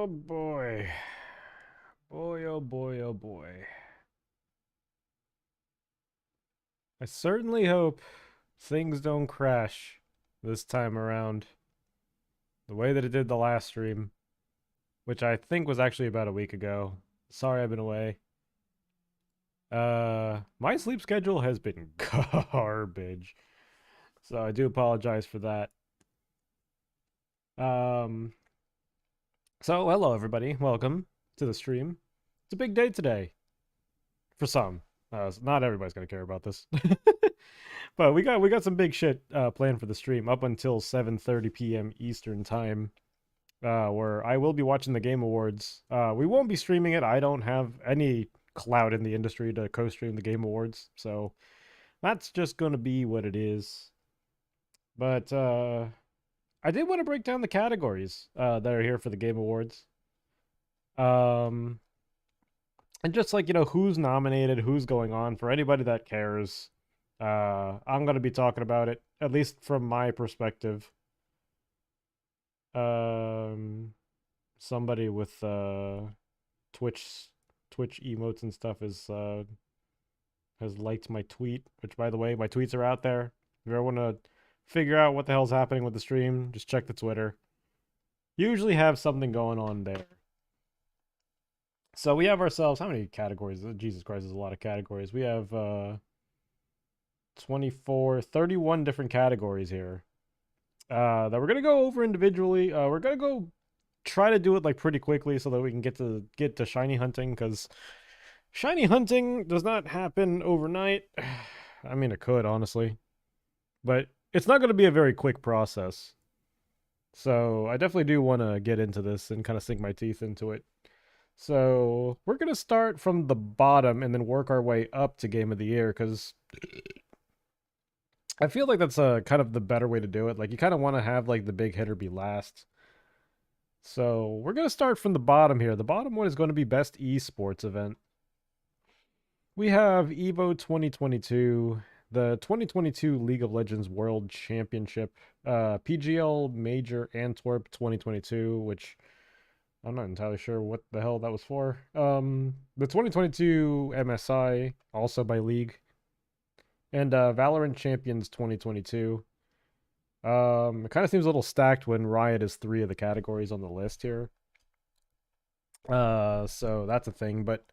Oh boy. Boy, oh boy, oh boy. I certainly hope things don't crash this time around the way that it did the last stream, which I think was actually about a week ago. Sorry I've been away. My sleep schedule has been garbage, so I do apologize for that. Um, so hello everybody, welcome to the stream. It's a big day today for some. Not everybody's gonna care about this. But we got some big shit planned for the stream up until 7:30 p.m. Eastern time, where I will be watching the Game Awards. We won't be streaming it. I don't have any clout in the industry to co-stream the Game Awards, so that's just going to be what it is. But I did want to break down the categories that are here for the Game Awards. Um, and just like, who's nominated, who's going on for anybody that cares. I'm going to be talking about it, at least from my perspective. Um, Somebody with Twitch Twitch emotes and stuff has liked my tweet, which by the way, my tweets are out there. If you ever want to figure out what the hell's happening with the stream, just check the Twitter. Usually have something going on there. So we have ourselves, how many categories? Jesus Christ, there's a lot of categories. We have 24, 31 different categories here. That we're gonna go over individually. We're gonna go try to do it like pretty quickly so that we can get to shiny hunting, because shiny hunting does not happen overnight. I mean, it could, honestly, but it's not going to be a very quick process. So I definitely do want to get into this and kind of sink my teeth into it. So we're going to start from the bottom and then work our way up to Game of the Year, because I feel like that's a kind of the better way to do it. Like, you kind of want to have like the big hitter be last. So we're going to start from the bottom here. The bottom one is going to be Best Esports Event. We have EVO 2022, the 2022 League of Legends World Championship, PGL Major Antwerp 2022, which I'm not entirely sure what the hell that was for. The 2022 MSI, also by League, and Valorant Champions 2022. It kind of seems a little stacked when Riot is 3 of the categories on the list here. So that's a thing, but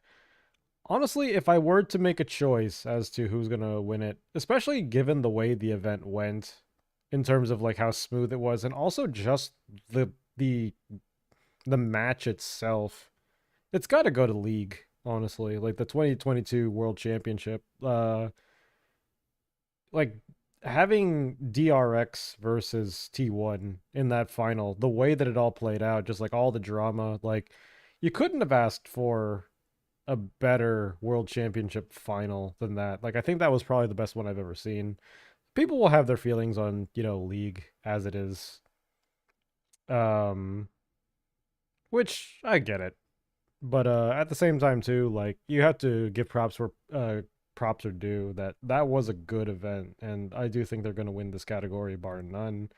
honestly, if I were to make a choice as to who's gonna win it, especially given the way the event went, in terms of like how smooth it was, and also just the the match itself, it's got to go to League. Honestly, like the 2022 World Championship, like having DRX versus T1 in that final, the way that it all played out, just like all the drama, like you couldn't have asked for a better world championship final than that. Like, I think that was probably the best one I've ever seen. People will have their feelings on, League as it is. Um which I get it. But at the same time too, like you have to give props where props are due. That was a good event, and I do think they're going to win this category bar none.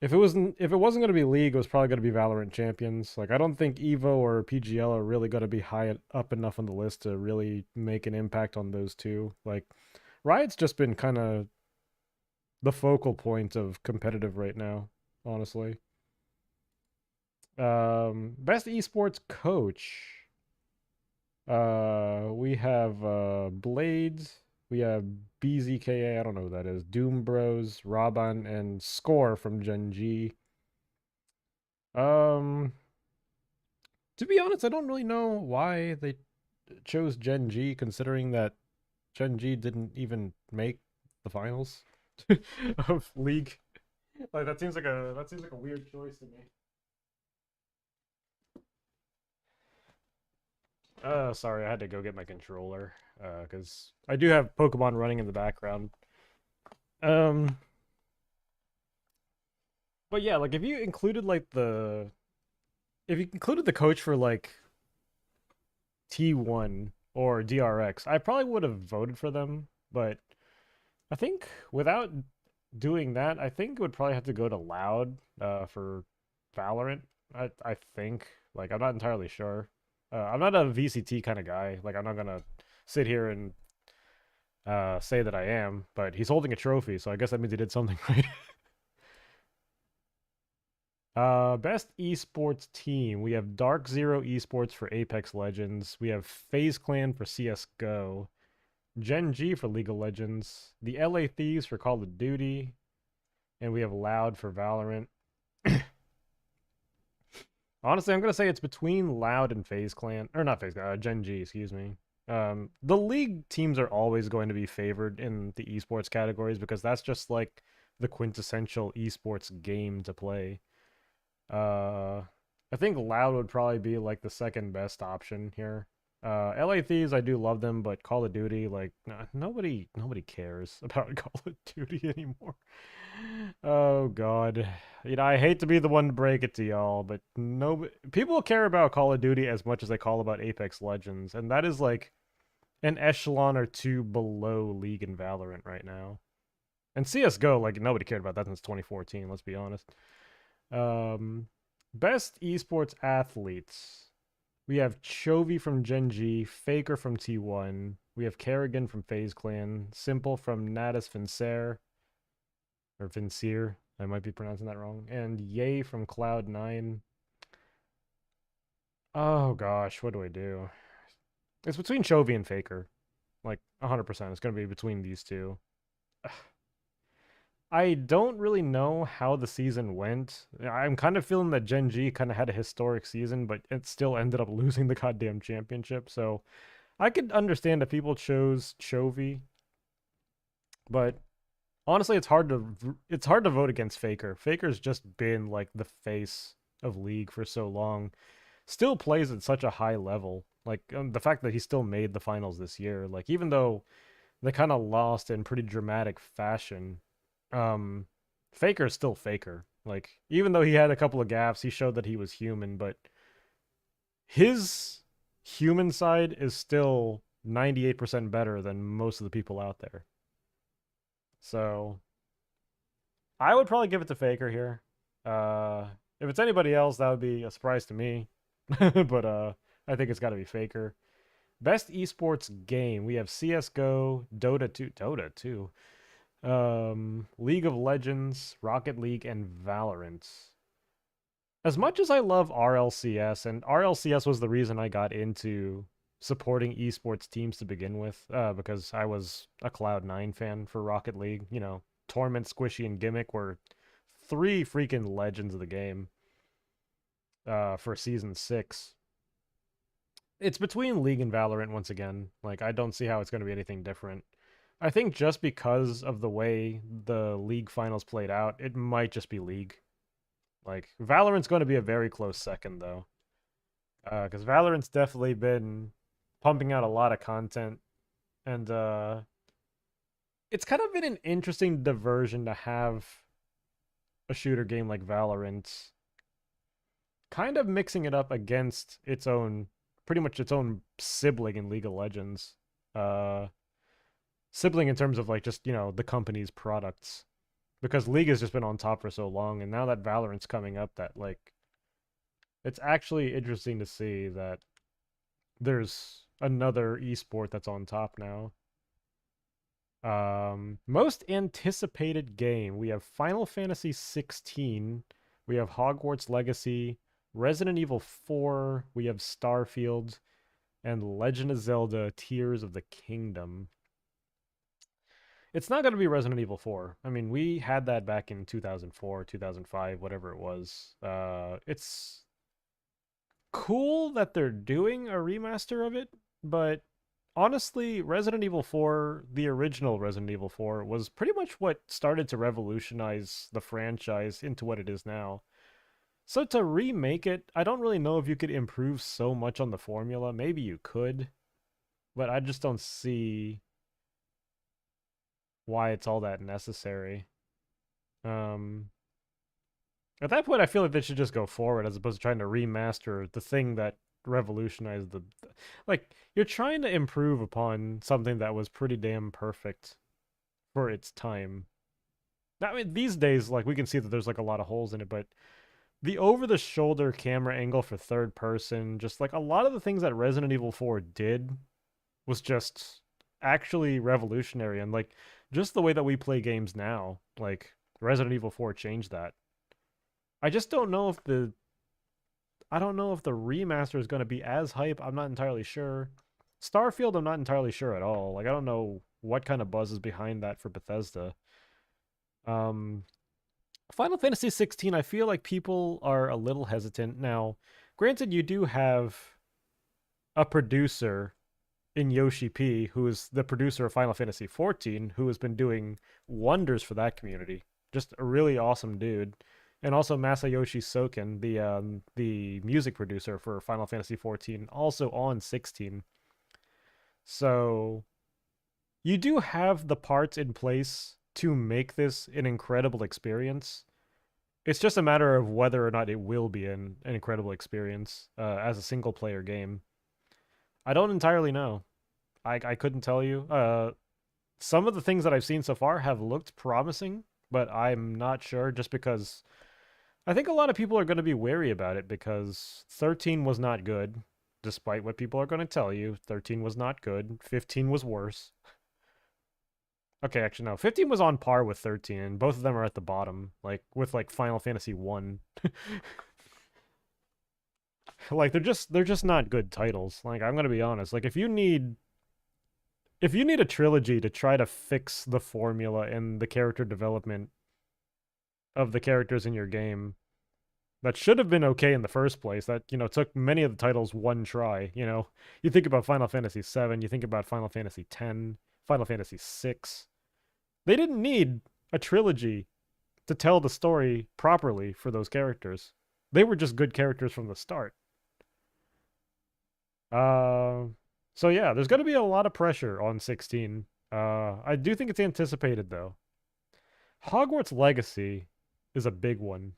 If it wasn't going to be League, it was probably going to be Valorant Champions. Like, I don't think Evo or PGL are really going to be high up enough on the list to really make an impact on those two. Like, Riot's just been kind of the focal point of competitive right now, honestly. Best esports coach. We have Blades. We have BZKA. I don't know who that is. Doom Bros, Raban, and Score from Gen G. Um, to be honest, I don't really know why they chose Gen G, considering that Gen G didn't even make the finals of League. Like, that seems like a weird choice to me. Sorry, I had to go get my controller. Because I do have Pokemon running in the background. Um, but yeah, like if you included the coach for like T1 or DRX, I probably would have voted for them. But I think without doing that, I think it would probably have to go to Loud for Valorant. I think. Like, I'm not entirely sure. I'm not a VCT kind of guy. Like, I'm not gonna sit here and say that I am, but he's holding a trophy, so I guess that means he did something right. Best esports team. We have Dark Zero Esports for Apex Legends. We have FaZe Clan for CS:GO. Gen G for League of Legends. The LA Thieves for Call of Duty. And we have Loud for Valorant. Honestly, I'm gonna say it's between Loud and FaZe Clan, or not FaZe Clan, Gen G, excuse me. The league teams are always going to be favored in the esports categories because that's just like the quintessential esports game to play. Uh, I think Loud would probably be like the second best option here. LA Thieves, I do love them, but Call of Duty, like nobody cares about Call of Duty anymore. Oh God, I hate to be the one to break it to y'all, but no people care about Call of Duty as much as they call about Apex Legends, and that is like an echelon or two below League and Valorant right now. And CS:GO, like nobody cared about that since 2014. Let's be honest. Um, Best esports athletes. We have Chovy from Gen G, Faker from T1. We have Kerrigan from FaZe Clan, Simple from Natus Vincere, or Vincere. I might be pronouncing that wrong. And Ye from Cloud9. Oh gosh, what do I do? It's between Chovy and Faker. Like 100%. It's going to be between these two. I don't really know how the season went. I'm kind of feeling that Gen G kind of had a historic season, but it still ended up losing the goddamn championship. So I could understand if people chose Chovy, but honestly, it's hard to vote against Faker. Faker's just been like the face of League for so long. Still plays at such a high level. Like the fact that he still made the finals this year, like even though they kind of lost in pretty dramatic fashion, um Faker is still Faker. Like even though he had a couple of gaffes, he showed that he was human, but his human side is still 98% better than most of the people out there. So I would probably give it to Faker here. If it's anybody else, that would be a surprise to me. But I think it's got to be Faker. Best esports game. We have CS:GO, Dota 2, League of Legends, Rocket League, and Valorant. As much as I love RLCS, and RLCS was the reason I got into supporting esports teams to begin with, because I was a Cloud9 fan for Rocket League. Torment, Squishy, and Gimmick were three freaking legends of the game for Season 6. It's between League and Valorant once again. Like, I don't see how it's going to be anything different. I think just because of the way the League finals played out, it might just be League. Like, Valorant's going to be a very close second, though. Because Valorant's definitely been pumping out a lot of content. And it's kind of been an interesting diversion to have a shooter game like Valorant kind of mixing it up against its own, pretty much its own sibling in League of Legends. Uh, Sibling in terms of like just, the company's products. Because League has just been on top for so long, and now that Valorant's coming up, that like it's actually interesting to see that there's another esport that's on top now. Most anticipated game. We have Final Fantasy 16. We have Hogwarts Legacy, Resident Evil 4. We have Starfield, and Legend of Zelda: Tears of the Kingdom. It's not going to be Resident Evil 4. I mean, we had that back in 2004, 2005, whatever it was. It's cool that they're doing a remaster of it, but honestly, Resident Evil 4, the original Resident Evil 4, was pretty much what started to revolutionize the franchise into what it is now. So to remake it, I don't really know if you could improve so much on the formula. Maybe you could, but I just don't see why it's all that necessary. Um, at that point, I feel like they should just go forward as opposed to trying to remaster the thing that revolutionized the. Like, you're trying to improve upon something that was pretty damn perfect for its time. I mean, these days, like, we can see that there's like a lot of holes in it, but the over-the-shoulder camera angle for third person, just like a lot of the things that Resident Evil 4 did was just actually revolutionary, and like just the way that we play games now, like Resident Evil 4 changed that. I just don't know if the I don't know if the remaster is going to be as hype. I'm not entirely sure. Starfield, I'm not entirely sure at all. Like I don't know what kind of buzz is behind that for Bethesda. Um Final Fantasy 16, I feel like people are a little hesitant now. Granted, you do have a producer in Yoshi P, who is the producer of Final Fantasy 14, who has been doing wonders for that community. Just a really awesome dude. And also Masayoshi Soken, the music producer for Final Fantasy 14, also on 16. So you do have the parts in place to make this an incredible experience. It's just a matter of whether or not it will be an incredible experience as a single player game. I don't entirely know. I couldn't tell you. Some of the things that I've seen so far have looked promising, but I'm not sure just because I think a lot of people are going to be wary about it because 13 was not good, despite what people are going to tell you. 13 was not good. 15 was worse. Okay, actually no. 15 was on par with 13, and both of them are at the bottom, like with like Final Fantasy 1. Like they're just not good titles. Like I'm going to be honest. Like if you need a trilogy to try to fix the formula and the character development of the characters in your game that should have been okay in the first place, that took many of the titles one try. You think about Final Fantasy 7, you think about Final Fantasy 10, Final Fantasy 6. They didn't need a trilogy to tell the story properly for those characters. They were just good characters from the start. uh so yeah, there's going to be a lot of pressure on 16. I do think it's anticipated though. Hogwarts Legacy is a big one.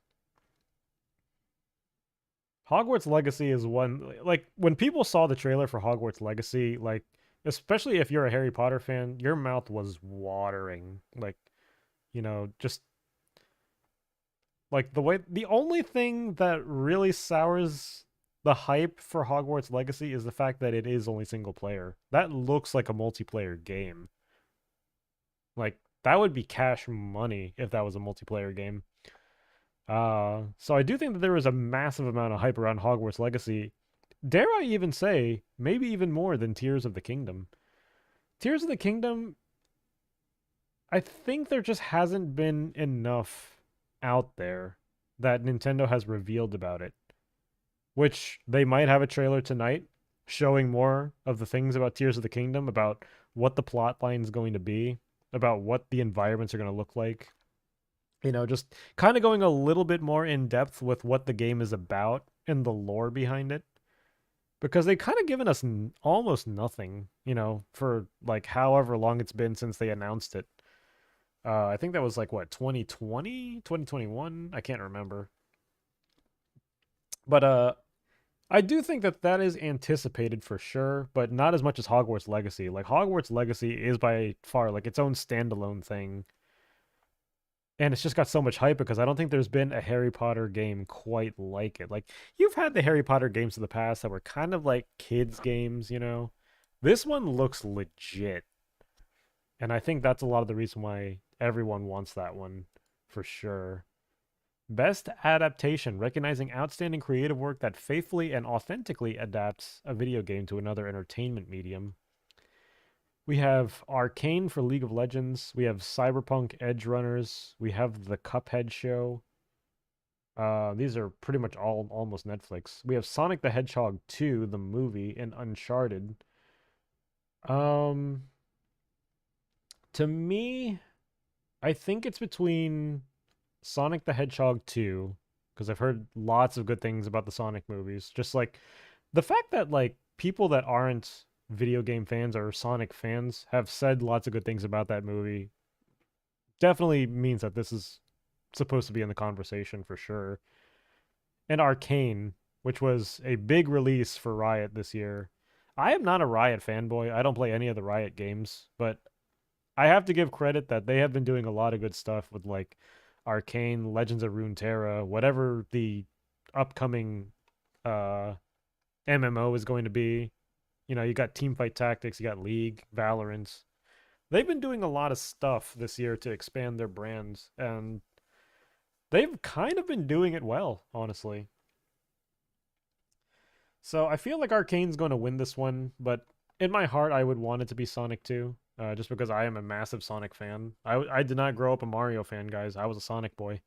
Hogwarts Legacy is one, like when people saw the trailer for Hogwarts Legacy, like especially if you're a Harry Potter fan, your mouth was watering. Like, just like the only thing that really sours the hype for Hogwarts Legacy is the fact that it is only single player. That looks like a multiplayer game. Like that would be cash money if that was a multiplayer game. So I do think that there is a massive amount of hype around Hogwarts Legacy. Dare I even say, maybe even more than Tears of the Kingdom. Tears of the Kingdom, I think there just hasn't been enough out there that Nintendo has revealed about it. Which they might have a trailer tonight showing more of the things about Tears of the Kingdom, about what the plot line is going to be, about what the environments are going to look like. Just kind of going a little bit more in depth with what the game is about and the lore behind it. Because they've kind of given us almost nothing, for like however long it's been since they announced it. I think that was like what, 2020, 2021? I can't remember. But I do think that that is anticipated for sure, but not as much as Hogwarts Legacy. Like Hogwarts Legacy is by far like its own standalone thing. And it's just got so much hype because I don't think there's been a Harry Potter game quite like it. Like you've had the Harry Potter games in the past that were kind of like kids games. This one looks legit. And I think that's a lot of the reason why everyone wants that one for sure. Best adaptation, recognizing outstanding creative work that faithfully and authentically adapts a video game to another entertainment medium. We have Arcane for League of Legends. We have Cyberpunk Edge Runners. We have the Cuphead show. These are pretty much all almost Netflix. We have Sonic the Hedgehog 2, the movie, and Uncharted. To me, I think it's between Sonic the Hedgehog 2, because I've heard lots of good things about the Sonic movies. Just like the fact that like people that aren't video game fans or Sonic fans have said lots of good things about that movie definitely means that this is supposed to be in the conversation for sure. And Arcane, which was a big release for Riot this year. I am not a Riot fanboy. I don't play any of the Riot games, but I have to give credit that they have been doing a lot of good stuff with like Arcane, Legends of Runeterra, whatever the upcoming MMO is going to be. You know, you got Teamfight Tactics, you got League, Valorant. They've been doing a lot of stuff this year to expand their brands, and they've kind of been doing it well, honestly. So I feel like Arcane's going to win this one, but in my heart, I would want it to be Sonic 2, just because I am a massive Sonic fan. I did not grow up a Mario fan, guys. I was a Sonic boy.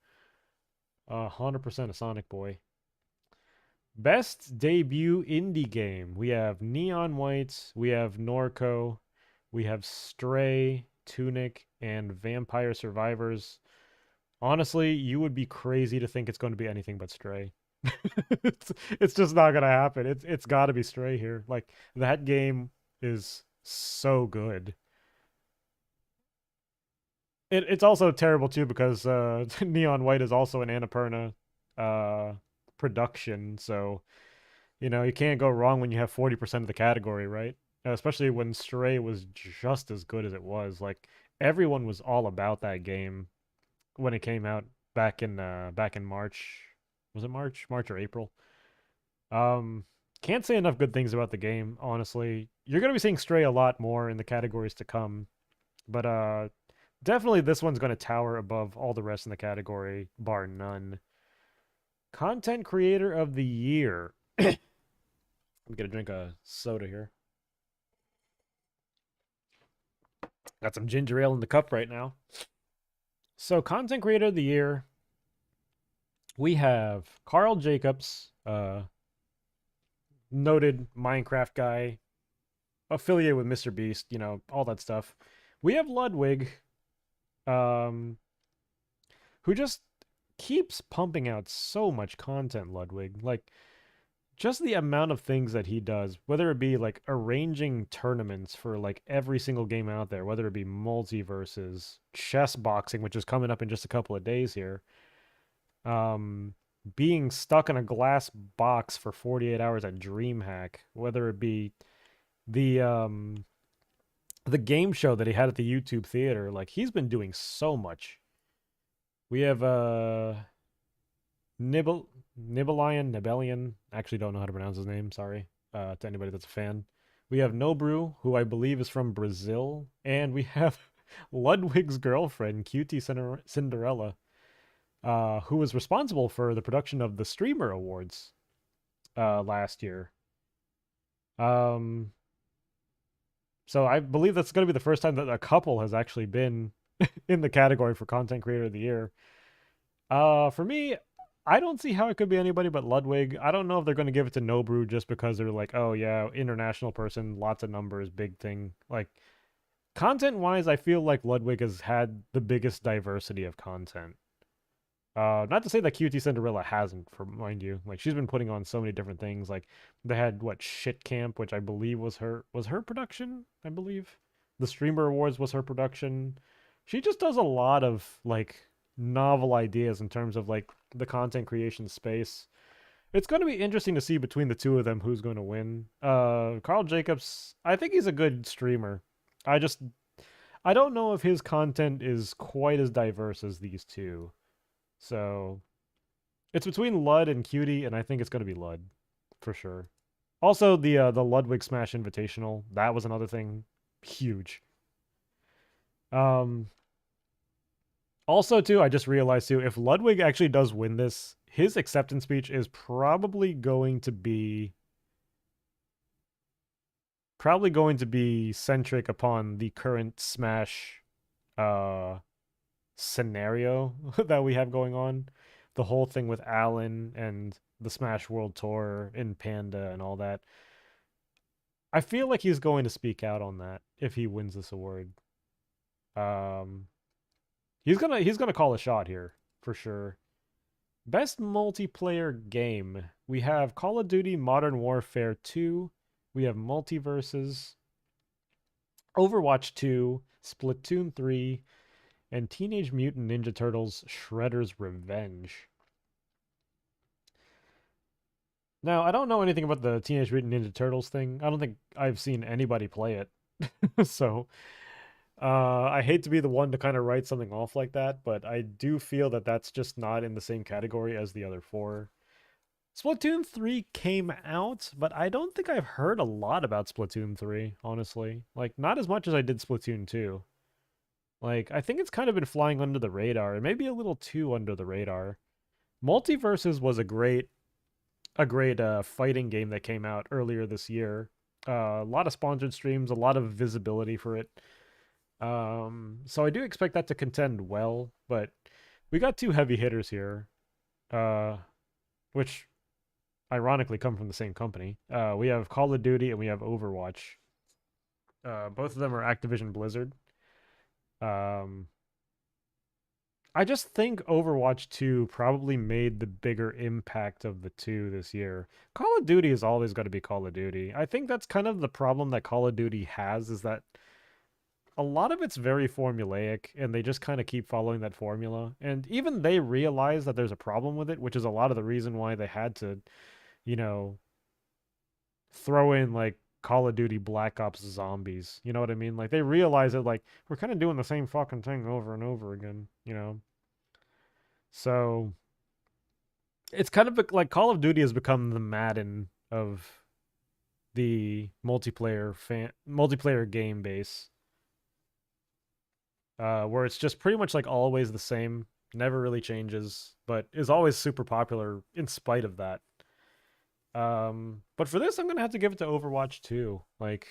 100% a Sonic boy. Best debut indie game. We have Neon White, we have Norco, we have Stray, Tunic, and Vampire Survivors. Honestly, you would be crazy to think it's going to be anything but Stray. it's just not gonna happen. It's got to be Stray here. Like that game is so good. It's also terrible too because Neon White is also an Annapurna uh, production, so you know you can't go wrong when you have 40% of the category, right? Especially when Stray was just as good as it was. Like everyone was all about that game when it came out back in March. Was it March? March or April? Um, can't say enough good things about the game, honestly. You're gonna be seeing Stray a lot more in the categories to come, but definitely this one's gonna tower above all the rest in the category, bar none. Content Creator of the Year. I'm gonna drink a soda here. Got some ginger ale in the cup right now. So, Content Creator of the Year, we have Carl Jacobs, noted Minecraft guy, affiliated with Mr. Beast, you know, all that stuff. We have Ludwig, um, who just keeps pumping out so much content, Ludwig. Like, just the amount of things that he does, whether it be like arranging tournaments for like every single game out there, whether it be multiverses, chess boxing, which is coming up in just a couple of days here, um, being stuck in a glass box for 48 hours at DreamHack, whether it be the the game show that he had at the YouTube theater, like he's been doing so much. We have Nibelian. Actually don't know how to pronounce his name, sorry. To anybody that's a fan. We have Nobru, who I believe is from Brazil, and we have Ludwig's girlfriend, Cutie Cinderella, who was responsible for the production of the Streamer Awards last year. Um, so I believe that's going to be the first time that a couple has actually been in the category for Content Creator of the Year. For me, I don't see how it could be anybody but Ludwig. I don't know if they're going to give it to Nobru just because they're like, oh yeah, international person, lots of numbers, big thing. Like content-wise, I feel like Ludwig has had the biggest diversity of content. Not to say that Cutie Cinderella hasn't, for mind you. Like she's been putting on so many different things. Like they had what Shit Camp, which I believe was her production. I believe the Streamer Awards was her production. She just does a lot of like novel ideas in terms of like the content creation space. It's going to be interesting to see between the two of them who's going to win. Carl Jacobs, I think he's a good streamer. I don't know if his content is quite as diverse as these two. So it's between Lud and Cutie, and I think it's going to be Lud for sure. Also, the Ludwig Smash Invitational, that was another thing huge. Um, Also, too, I just realized too, if Ludwig actually does win this, his acceptance speech is probably going to be centric upon the current Smash uh scenario that we have going on. The whole thing with Alan and the Smash World Tour in Panda and all that. I feel like he's going to speak out on that if he wins this award. Um he's gonna call a shot here for sure. Best multiplayer game. We have Call of Duty Modern Warfare 2. We have Multiverses, Overwatch 2, Splatoon 3, and Teenage Mutant Ninja Turtles Shredder's Revenge. Now, I don't know anything about the Teenage Mutant Ninja Turtles thing. I don't think I've seen anybody play it. So, I hate to be the one to kind of write something off like that, but I do feel that that's just not in the same category as the other four. Splatoon 3 came out, but I don't think I've heard a lot about Splatoon 3, honestly. Like, not as much as I did Splatoon 2. Like, I think it's kind of been flying under the radar, and maybe a little too under the radar. Multiverses was a great fighting game that came out earlier this year. A lot of sponsored streams, a lot of visibility for it. So I do expect that to contend well, but we got two heavy hitters here, uh, which ironically come from the same company. We have Call of Duty and we have Overwatch. Both of them are Activision Blizzard. Um, I just think Overwatch 2 probably made the bigger impact of the two this year. Call of Duty has always got to be Call of Duty. I think that's kind of the problem that Call of Duty has, is that a lot of it's very formulaic and they just kind of keep following that formula. And even they realize that there's a problem with it, which is a lot of the reason why they had to, you know, throw in like Call of Duty Black Ops Zombies. You know what I mean? Like they realize that like we're kind of doing the same fucking thing over and over again, you know. So it's kind of like Call of Duty has become the Madden of the multiplayer game base, where it's just pretty much like always the same, never really changes, but is always super popular in spite of that. But for this, I'm gonna have to give it to Overwatch 2. Like,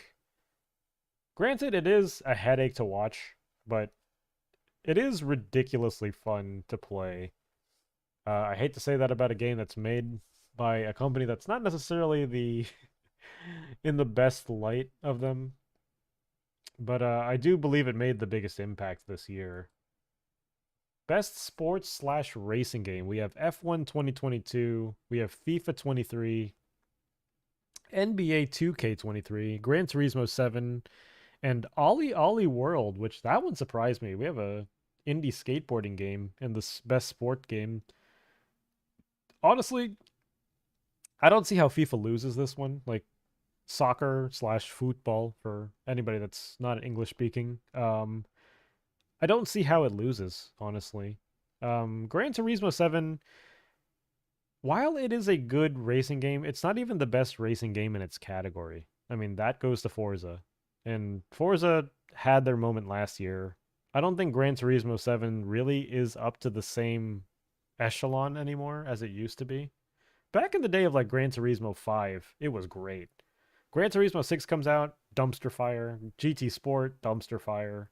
granted, it is a headache to watch, but it is ridiculously fun to play. I hate to say that about a game that's made by a company that's not necessarily the in the best light of them, but I do believe it made the biggest impact this year. Best sports slash racing game. We have F1 2022. We have FIFA 23, NBA 2K23, Gran Turismo 7, and Ollie Ollie World, which that one surprised me. We have a indie skateboarding game and the best sport game. Honestly, I don't see how FIFA loses this one. Like soccer slash football for anybody that's not English speaking. I don't see how it loses, honestly. Gran Turismo 7, while it is a good racing game, it's not even the best racing game in its category. I mean, that goes to Forza. And Forza had their moment last year. I don't think Gran Turismo 7 really is up to the same echelon anymore as it used to be. Back in the day of like Gran Turismo 5, it was great. Gran Turismo 6 comes out, dumpster fire. GT Sport, dumpster fire.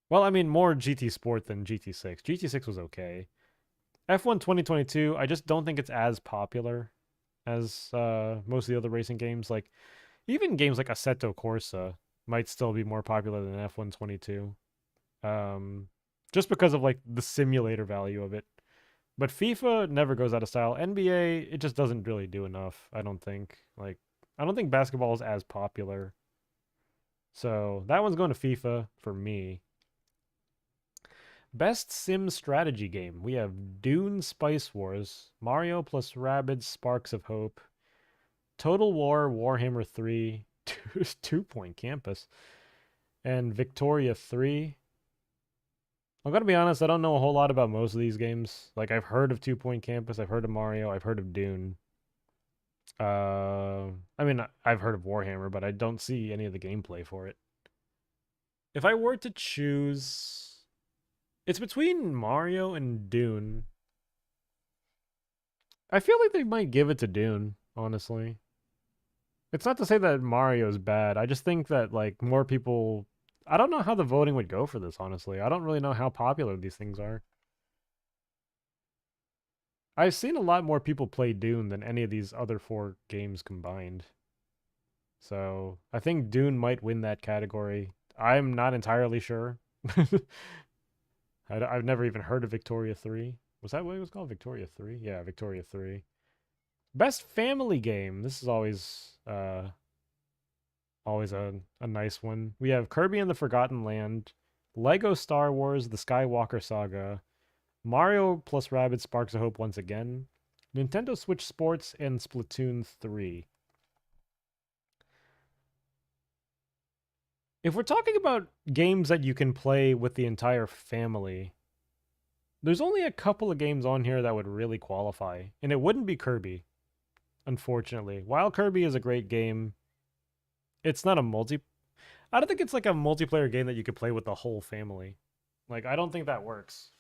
Well, I mean, more GT Sport than GT6. GT6 was okay. F1 2022, I just don't think it's as popular as most of the other racing games. Like, even games like Assetto Corsa might still be more popular than F1 22. Um, just because of like the simulator value of it. But FIFA never goes out of style. NBA, it just doesn't really do enough, I don't think. Like, I don't think basketball is as popular. So that one's going to FIFA for me. Best sim strategy game. We have Dune Spice Wars, Mario plus Rabbids Sparks of Hope, Total War Warhammer 3, Two Point Campus, and Victoria 3. I'm gonna be honest, I don't know a whole lot about most of these games. Like I've heard of Two Point Campus, I've heard of Mario, I've heard of Dune. I mean, I've heard of Warhammer, but I don't see any of the gameplay for it. If I were to choose, it's between Mario and Dune. I feel like they might give it to Dune, honestly. It's not to say that Mario's bad. I just think that like more people, I don't know how the voting would go for this, honestly. I don't really know how popular these things are. I've seen a lot more people play Dune than any of these other four games combined. So I think Dune might win that category. I'm not entirely sure. I've never even heard of Victoria 3. Was that what it was called? Victoria 3? Yeah, Victoria 3. Best family game. This is always a nice one. We have Kirby and the Forgotten Land, Lego Star Wars: The Skywalker Saga, Mario plus Rabbids Sparks of Hope once again, Nintendo Switch Sports, and Splatoon 3. If we're talking about games that you can play with the entire family, There's only a couple of games on here that would really qualify, and it wouldn't be Kirby, unfortunately. While Kirby is a great game, it's not a multi. I don't think it's like a multiplayer game that you could play with the whole family. Like, I don't think that works.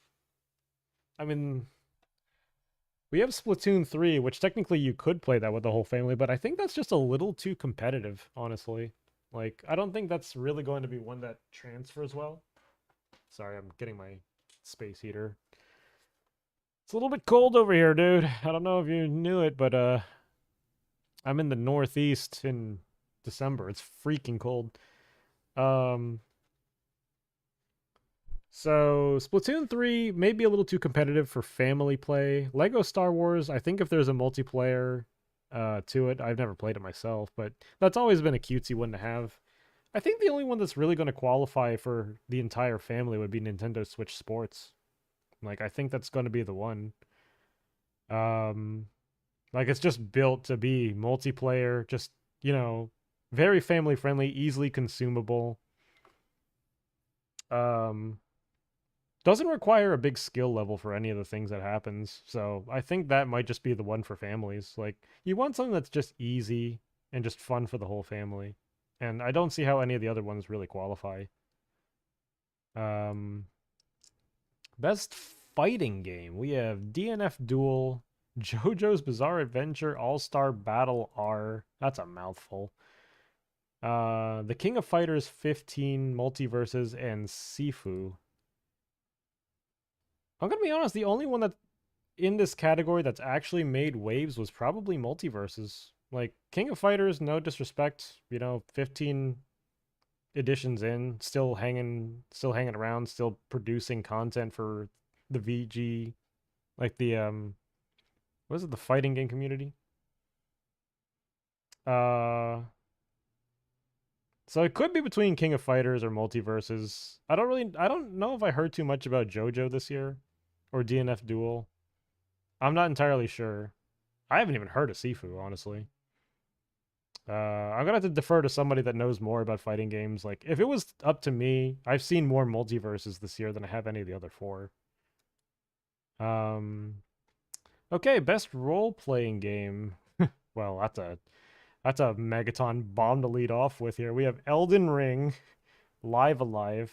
I mean, we have Splatoon 3, which technically you could play that with the whole family, but I think that's just a little too competitive, honestly. Like, I don't think that's really going to be one that transfers well. Sorry, I'm getting my space heater. It's a little bit cold over here, dude. I don't know if you knew it, but I'm in the Northeast in December. It's freaking cold. Um so Splatoon 3 may be a little too competitive for family play. Lego Star Wars, I think if there's a multiplayer to it, I've never played it myself, but that's always been a cutesy one to have. I think the only one that's really going to qualify for the entire family would be Nintendo Switch Sports. Like, I think that's going to be the one. Um, like, it's just built to be multiplayer, just, you know, very family friendly, easily consumable. Um, doesn't require a big skill level for any of the things that happens. So I think that might just be the one for families. Like, you want something that's just easy and just fun for the whole family. And I don't see how any of the other ones really qualify. Um, Best fighting game. We have DNF Duel, JoJo's Bizarre Adventure, All-Star Battle R. That's a mouthful. The King of Fighters 15, Multiverses, and Sifu. I'm gonna be honest, the only one that in this category that's actually made waves was probably Multiverses. Like, King of Fighters, no disrespect, 15 editions in, still hanging around, still producing content for the VG, like the what is it, the fighting game community? Uh so it could be between King of Fighters or Multiverses. I don't know if I heard too much about JoJo this year or DNF Duel. I'm not entirely sure. I haven't even heard of Sifu, honestly. I'm gonna have to defer to somebody that knows more about fighting games. Like, if it was up to me, I've seen more multiverses this year than I have any of the other four. Um, okay, best role-playing game. Well, that's a megaton bomb to lead off with here. We have Elden Ring, Live Alive,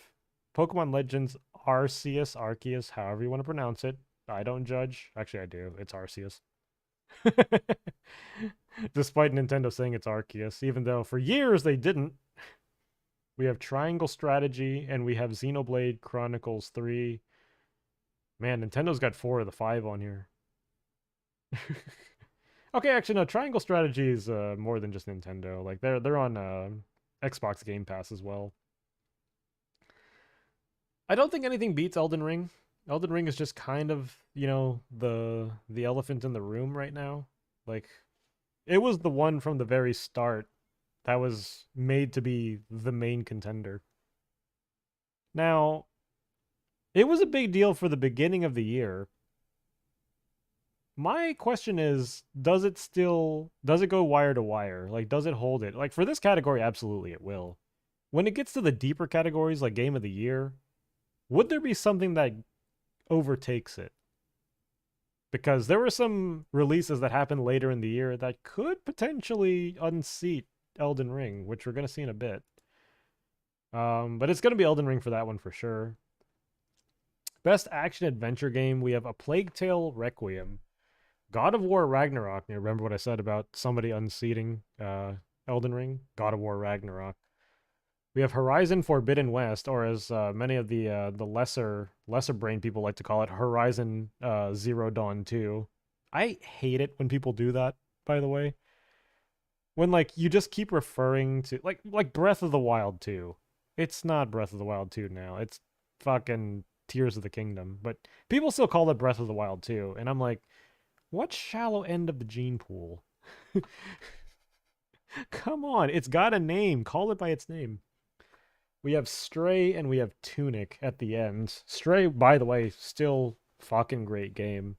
Pokemon Legends Arceus, however you want to pronounce it. I don't judge. Actually, I do. It's Arceus. Despite Nintendo saying it's Arceus, even though for years they didn't. We have Triangle Strategy, and we have Xenoblade Chronicles 3. Man, Nintendo's got 4 of the 5 on here. Okay, actually, no, Triangle Strategy is more than just Nintendo. Like, they're on Xbox Game Pass as well. I don't think anything beats Elden Ring. Elden Ring is just kind of, the elephant in the room right now. Like, it was the one from the very start that was made to be the main contender. Now, it was a big deal for the beginning of the year. My question is, does it go wire to wire? Like, does it hold it? Like, for this category, absolutely it will. When it gets to the deeper categories like Game of the Year, would there be something that overtakes it? Because there were some releases that happened later in the year that could potentially unseat Elden Ring, which we're going to see in a bit. But it's going to be Elden Ring for that one for sure. Best action adventure game, we have A Plague Tale Requiem, God of War Ragnarok. You remember what I said about somebody unseating Elden Ring? God of War Ragnarok. We have Horizon Forbidden West, or as many of the lesser brain people like to call it, Horizon Zero Dawn 2. I hate it when people do that, by the way. When, like, you just keep referring to like Breath of the Wild 2. It's not Breath of the Wild 2 now. It's fucking Tears of the Kingdom, but people still call it Breath of the Wild 2, and I'm like, what shallow end of the gene pool? Come on, it's got a name. Call it by its name. We have Stray and we have Tunic at the end. Stray, by the way, still fucking great game.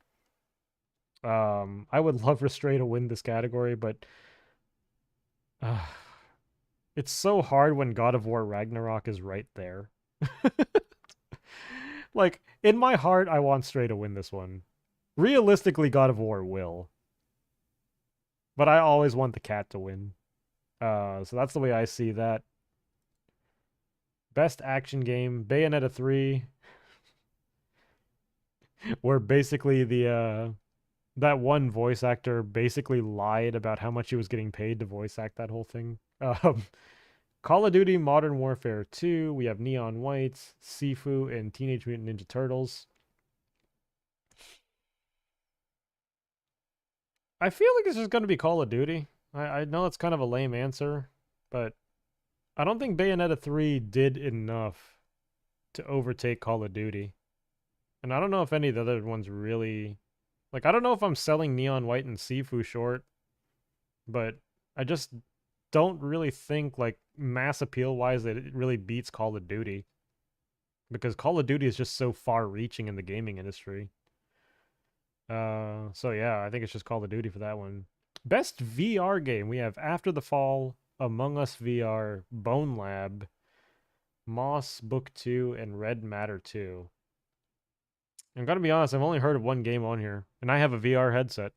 I would love for Stray to win this category, but uh, it's so hard when God of War Ragnarok is right there. Like, In my heart, I want Stray to win this one. Realistically, God of War will. But I always want the cat to win. So that's the way I see that. Best action game, Bayonetta 3, where basically the that one voice actor basically lied about how much he was getting paid to voice act that whole thing. Call of Duty Modern Warfare 2, we have Neon Whites, Sifu, and Teenage Mutant Ninja Turtles. I feel like it's just going to be Call of Duty. I know it's kind of a lame answer, but I don't think Bayonetta 3 did enough to overtake Call of Duty. And I don't know if any of the other ones really... Like, I don't know if I'm selling Neon White and Sifu short, but I just don't really think, like, mass appeal-wise, that it really beats Call of Duty. Because Call of Duty is just so far-reaching in the gaming industry. So yeah, I think it's just Call of Duty for that one. Best VR game, we have After the Fall, Among Us VR, Bone Lab, Moss Book 2, and Red Matter 2. I'm gonna be honest, I've only heard of one game on here, and I have a VR headset.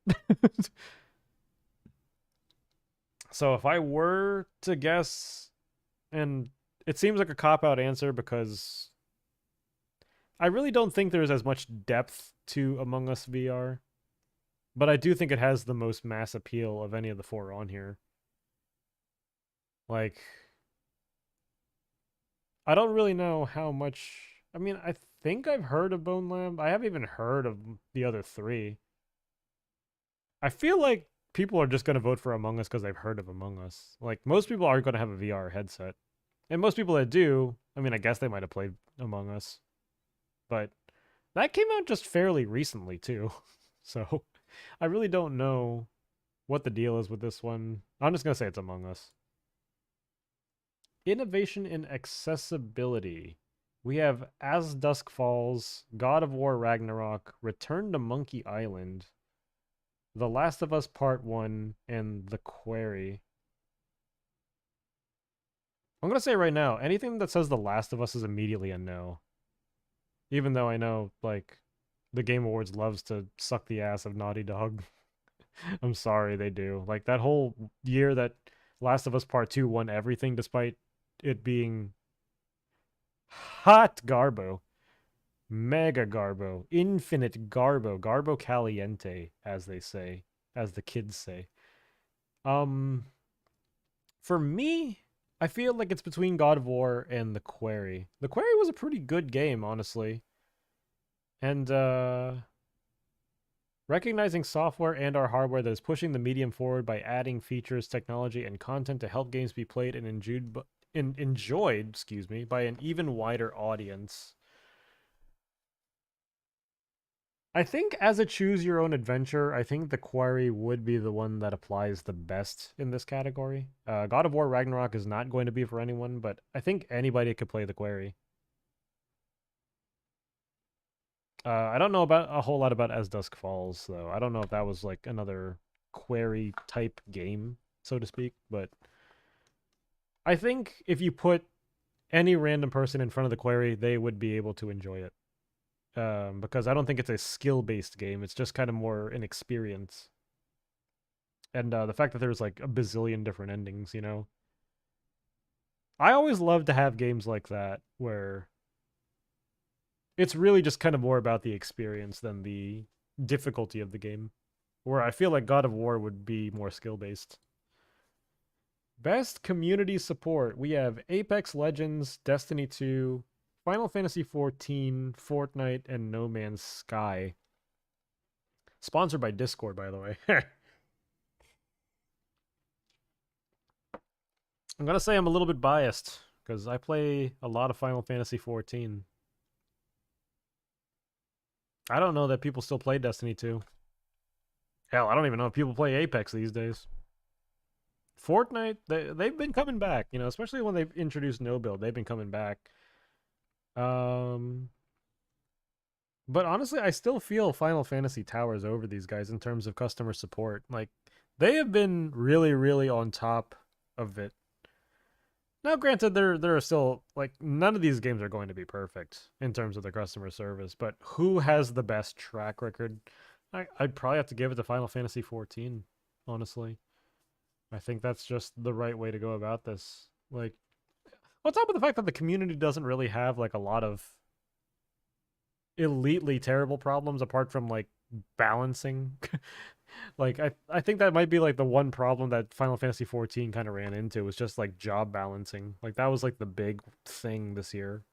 So if I were to guess, and it seems like a cop-out answer because I really don't think there's as much depth to Among Us VR, but I do think it has the most mass appeal of any of the four on here. Like, I don't really know how much... I mean, I think I've heard of Bone Lab. I haven't even heard of the other three. I feel like people are just going to vote for Among Us because they've heard of Among Us. Like, most people are going to have a VR headset. And most people that do, I mean, I guess they might have played Among Us. But that came out just fairly recently, too. So, I really don't know what the deal is with this one. I'm just going to say it's Among Us. Innovation in accessibility. We have As Dusk Falls, God of War Ragnarok, Return to Monkey Island, The Last of Us Part 1, and The Quarry. I'm going to say right now, anything that says The Last of Us is immediately a no. Even though I know, like, the Game Awards loves to suck the ass of Naughty Dog. I'm sorry, they do. Like, that whole year that Last of Us Part 2 won everything despite it being hot garbo, mega garbo, infinite garbo, garbo caliente, as they say, as the kids say. For me, I feel like it's between God of War and The Quarry. The Quarry was a pretty good game, honestly. And recognizing software and our hardware that is pushing the medium forward by adding features, technology, and content to help games be played and enjoyed, by an even wider audience. I think as a choose your own adventure, I think The Quarry would be the one that applies the best in this category. God of War Ragnarok is not going to be for anyone, but I think anybody could play The Quarry. I don't know about a whole lot about As Dusk Falls, though. I don't know if that was like another Quarry type game, so to speak, but I think if you put any random person in front of The Quarry, they would be able to enjoy it. Because I don't think it's a skill-based game. It's just kind of more an experience. And the fact that there's like a bazillion different endings, you know? I always love to have games like that where it's really just kind of more about the experience than the difficulty of the game. Where I feel like God of War would be more skill-based. Best community support. We have Apex Legends, Destiny 2, Final Fantasy XIV, Fortnite, and No Man's Sky. Sponsored by Discord, by the way. I'm going to say I'm a little bit biased, because I play a lot of Final Fantasy XIV. I don't know that people still play Destiny 2. Hell, I don't even know if people play Apex these days. Fortnite, they've been coming back, you know, especially when they've introduced no build. They've been coming back. But honestly, I still feel Final Fantasy towers over these guys in terms of customer support. Like, they have been really, really on top of it. Now, granted, there are still like none of these games are going to be perfect in terms of the customer service, but who has the best track record? I'd probably have to give it to Final Fantasy 14, honestly. I think that's just the right way to go about this. Like, on top of the fact that the community doesn't really have like a lot of elitely terrible problems apart from like balancing. Like I think that might be like the one problem that Final Fantasy 14 kind of ran into was just like job balancing. Like that was like the big thing this year.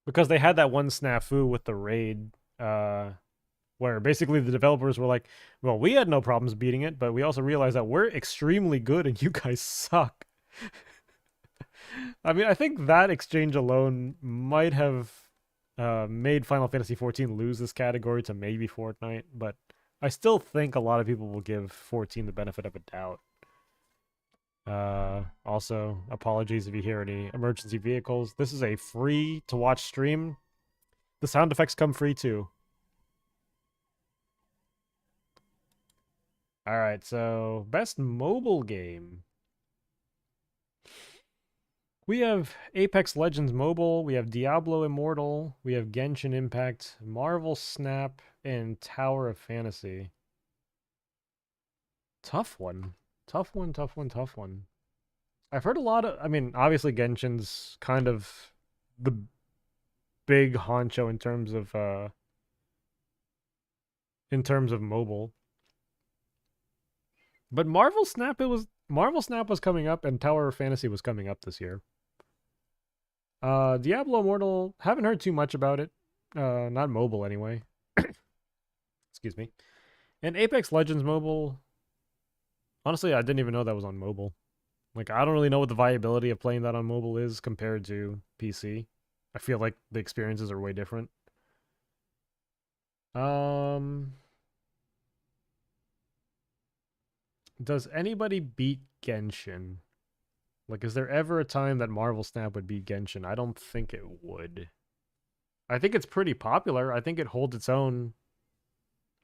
Because they had that one snafu with the raid where basically the developers were like, "Well, we had no problems beating it, but we also realized that we're extremely good and you guys suck." I mean, I think that exchange alone might have made Final Fantasy 14 lose this category to maybe Fortnite, but I still think a lot of people will give 14 the benefit of a doubt. Also, apologies if you hear any emergency vehicles. This is a free to watch stream. The sound effects come free too. All right, so best mobile game. We have Apex Legends Mobile, we have Diablo Immortal, we have Genshin Impact, Marvel Snap, and Tower of Fantasy. Tough one. Tough one, tough one, tough one. I've heard a lot of, I mean, obviously Genshin's kind of the big honcho in terms of mobile. But Marvel Snap was coming up and Tower of Fantasy was coming up this year. Diablo Immortal, haven't heard too much about it. Not mobile anyway. Excuse me. And Apex Legends Mobile, honestly, I didn't even know that was on mobile. Like, I don't really know what the viability of playing that on mobile is compared to PC. I feel like the experiences are way different. Um, does anybody beat Genshin? Like, is there ever a time that Marvel Snap would beat Genshin? I don't think it would. I think it's pretty popular. I think it holds its own.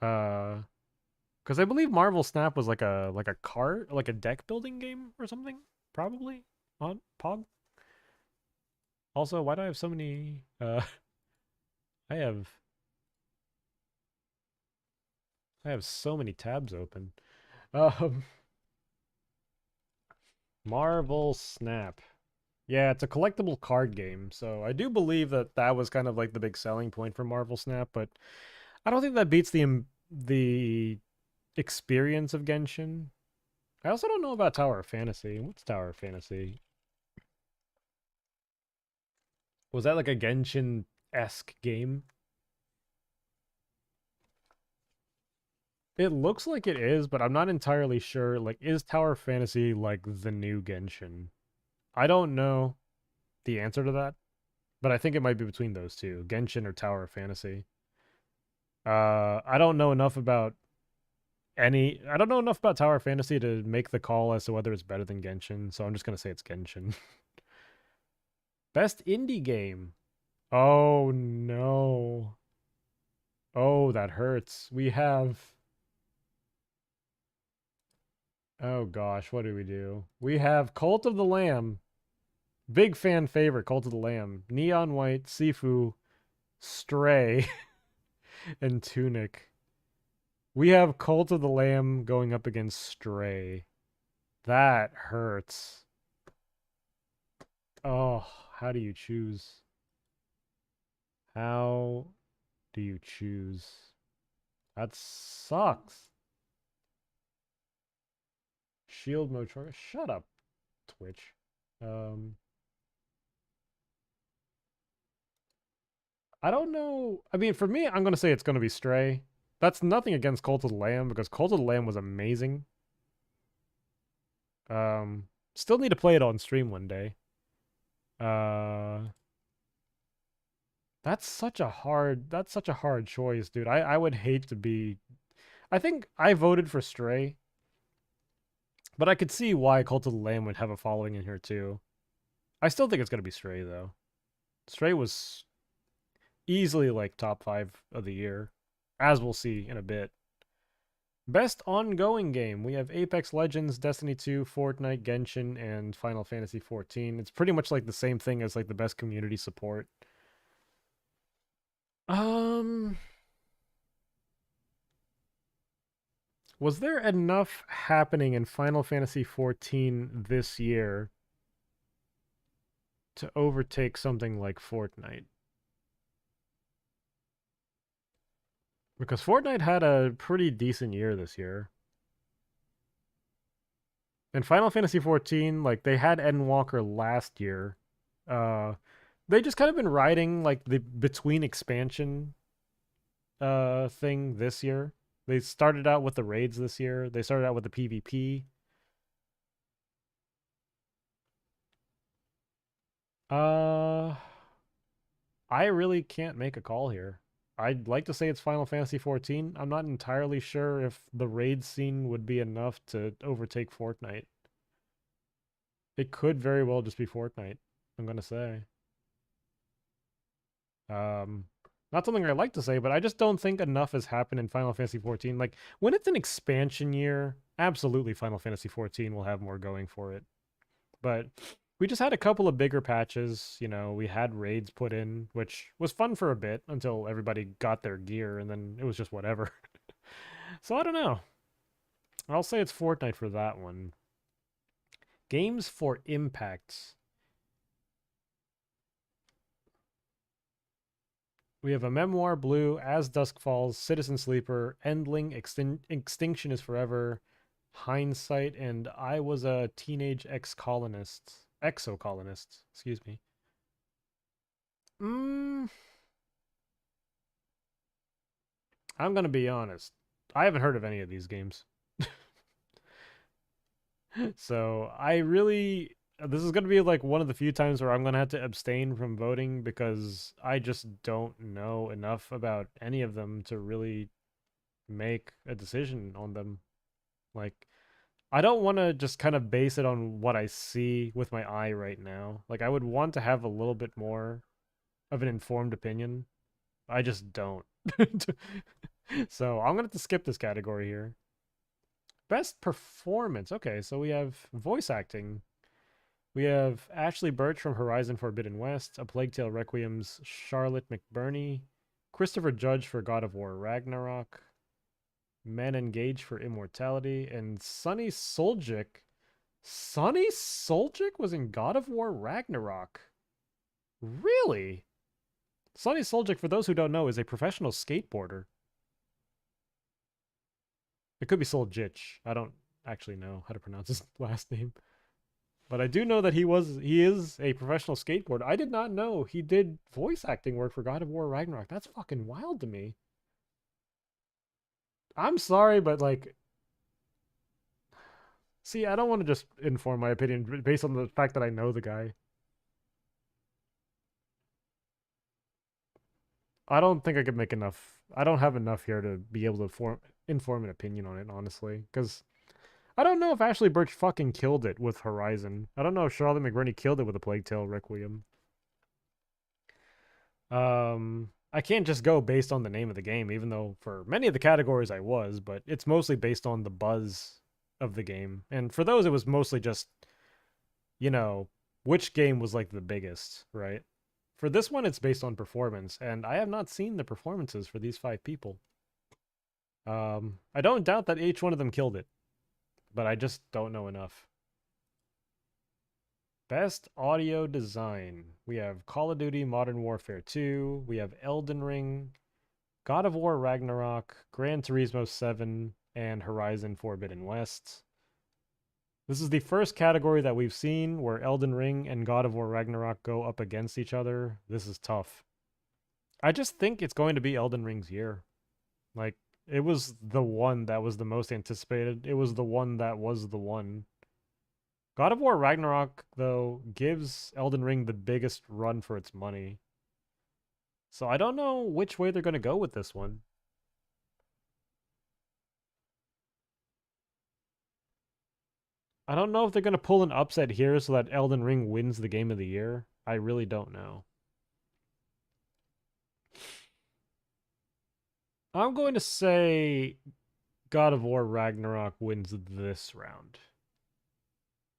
Because I believe Marvel Snap was like a card, like a deck building game or something, probably on Pog. Also, why do I have so many? I have I have so many tabs open. Um, Marvel Snap. Yeah, it's a collectible card game, so I do believe that that was kind of like the big selling point for Marvel Snap, but I don't think that beats the experience of Genshin. I also don't know about Tower of Fantasy. What's Tower of Fantasy? Was that like a Genshin-esque game? It looks like it is, but I'm not entirely sure. Like, is Tower of Fantasy like the new Genshin? I don't know the answer to that, but I think it might be between those two, Genshin or Tower of Fantasy. I don't know enough about I don't know enough about Tower of Fantasy to make the call as to whether it's better than Genshin, so I'm just gonna say it's Genshin. Best indie game. Oh no. Oh, that hurts. We have Oh gosh, what do we do? We have Cult of the Lamb. Big fan favorite, Cult of the Lamb. Neon White, Sifu, Stray, and Tunic. We have Cult of the Lamb going up against Stray. That hurts. Oh, how do you choose? How do you choose? That sucks. Shield Motor. Shut up, Twitch. Um, I don't know. I mean, for me, I'm gonna say it's gonna be Stray. That's nothing against Cult of the Lamb because Cult of the Lamb was amazing. Still need to play it on stream one day. Uh, that's such a hard choice, dude. I would hate to be. I think I voted for Stray, but I could see why Cult of the Lamb would have a following in here too. I still think it's gonna be Stray though. Stray was easily like top 5 of the year, as we'll see in a bit. Best ongoing game. We have Apex Legends, Destiny 2, Fortnite, Genshin, and Final Fantasy 14. It's pretty much like the same thing as like the best community support. Um, was there enough happening in Final Fantasy 14 this year to overtake something like Fortnite? Because Fortnite had a pretty decent year this year. And Final Fantasy 14, like they had Endwalker last year. Uh they just kind of been riding like the between expansion thing this year. They started out with the raids this year. They started out with the PvP. Uh I really can't make a call here. I'd like to say it's Final Fantasy 14. I'm not entirely sure if the raid scene would be enough to overtake Fortnite. It could very well just be Fortnite, I'm gonna say. Um, Not something I like to say, but I just don't think enough has happened in Final Fantasy 14. Like when it's an expansion year, absolutely Final Fantasy 14 will have more going for it. But we just had a couple of bigger patches. You know, we had raids put in, which was fun for a bit until everybody got their gear, and then it was just whatever. So I don't know. I'll say it's Fortnite for that one. Games for Impact. We have A Memoir, Blue, As Dusk Falls, Citizen Sleeper, Endling, Extinction is Forever, Hindsight, and I Was a Teenage Exocolonist, excuse me. Mm, I'm gonna be honest. I haven't heard of any of these games. So I really, this is gonna be like one of the few times where I'm gonna have to abstain from voting because I just don't know enough about any of them to really make a decision on them. Like, I don't want to just kind of base it on what I see with my eye right now. Like, I would want to have a little bit more of an informed opinion. I just don't. So I'm gonna have to skip this category here. Best performance. Okay, so we have voice acting. We have Ashley Birch from Horizon Forbidden West, A Plague Tale Requiem's Charlotte McBurney, Christopher Judge for God of War Ragnarok, Men Engaged for Immortality, and Sonny Soljic. Sonny Soljic was in God of War Ragnarok. Really? Sonny Soljic, for those who don't know, is a professional skateboarder. It could be Soljic. I don't actually know how to pronounce his last name. But I do know that he is a professional skateboarder. I did not know he did voice acting work for God of War Ragnarok. That's fucking wild to me. I'm sorry, but like, see, I don't want to just inform my opinion based on the fact that I know the guy. I don't think I could make enough. I don't have enough here to be able to inform an opinion on it, honestly. Because I don't know if Ashley Birch fucking killed it with Horizon. I don't know if Charlotte McBurney killed it with A Plague Tale Requiem. I can't just go based on the name of the game, even though for many of the categories I was, but it's mostly based on the buzz of the game. And for those, it was mostly just, you know, which game was like the biggest, right? For this one, it's based on performance, and I have not seen the performances for these five people. I don't doubt that each one of them killed it, but I just don't know enough. Best audio design. We have Call of Duty Modern Warfare 2, we have Elden Ring, God of War Ragnarok, Gran Turismo 7, and Horizon Forbidden West. This is the first category that we've seen where Elden Ring and God of War Ragnarok go up against each other. This is tough. I just think it's going to be Elden Ring's year. Like, it was the one that was the most anticipated. It was the one that was the one. God of War Ragnarok, though, gives Elden Ring the biggest run for its money. So I don't know which way they're going to go with this one. I don't know if they're going to pull an upset here so that Elden Ring wins the game of the year. I really don't know. I'm going to say God of War Ragnarok wins this round.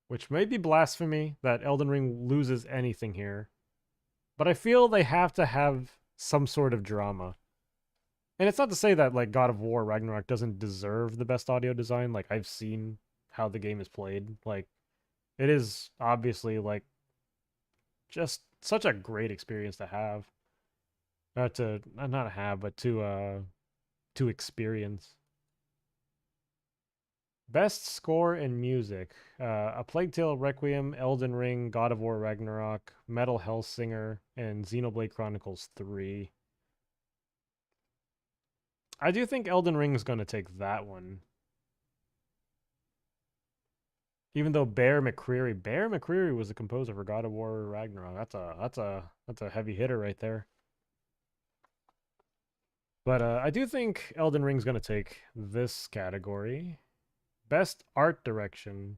Which may be blasphemy that Elden Ring loses anything here. But I feel they have to have some sort of drama. And it's not to say that like God of War Ragnarok doesn't deserve the best audio design. Like I've seen how the game is played. Like it is obviously like just such a great experience to have. To not have, but to experience. Best score and music: A Plague Tale: Requiem, Elden Ring, God of War Ragnarok, Metal Hellsinger, and Xenoblade Chronicles 3. I do think Elden Ring is going to take that one. Even though Bear McCreary was the composer for God of War Ragnarok. That's a heavy hitter right there. But I do think Elden Ring's going to take this category. Best art direction: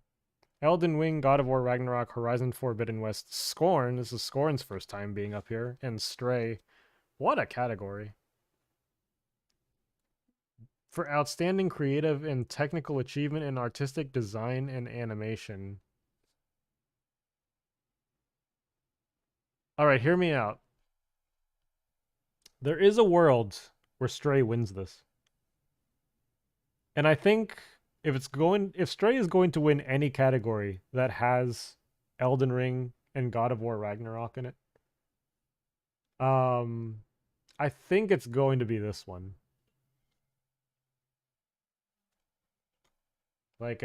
Elden Ring, God of War Ragnarok, Horizon Forbidden West, Scorn. This is Scorn's first time being up here, and Stray. What a category. For outstanding creative and technical achievement in artistic design and animation. All right, hear me out. There is a world where Stray wins this. And I think if Stray is going to win any category that has Elden Ring and God of War Ragnarok in it, I think it's going to be this one. Like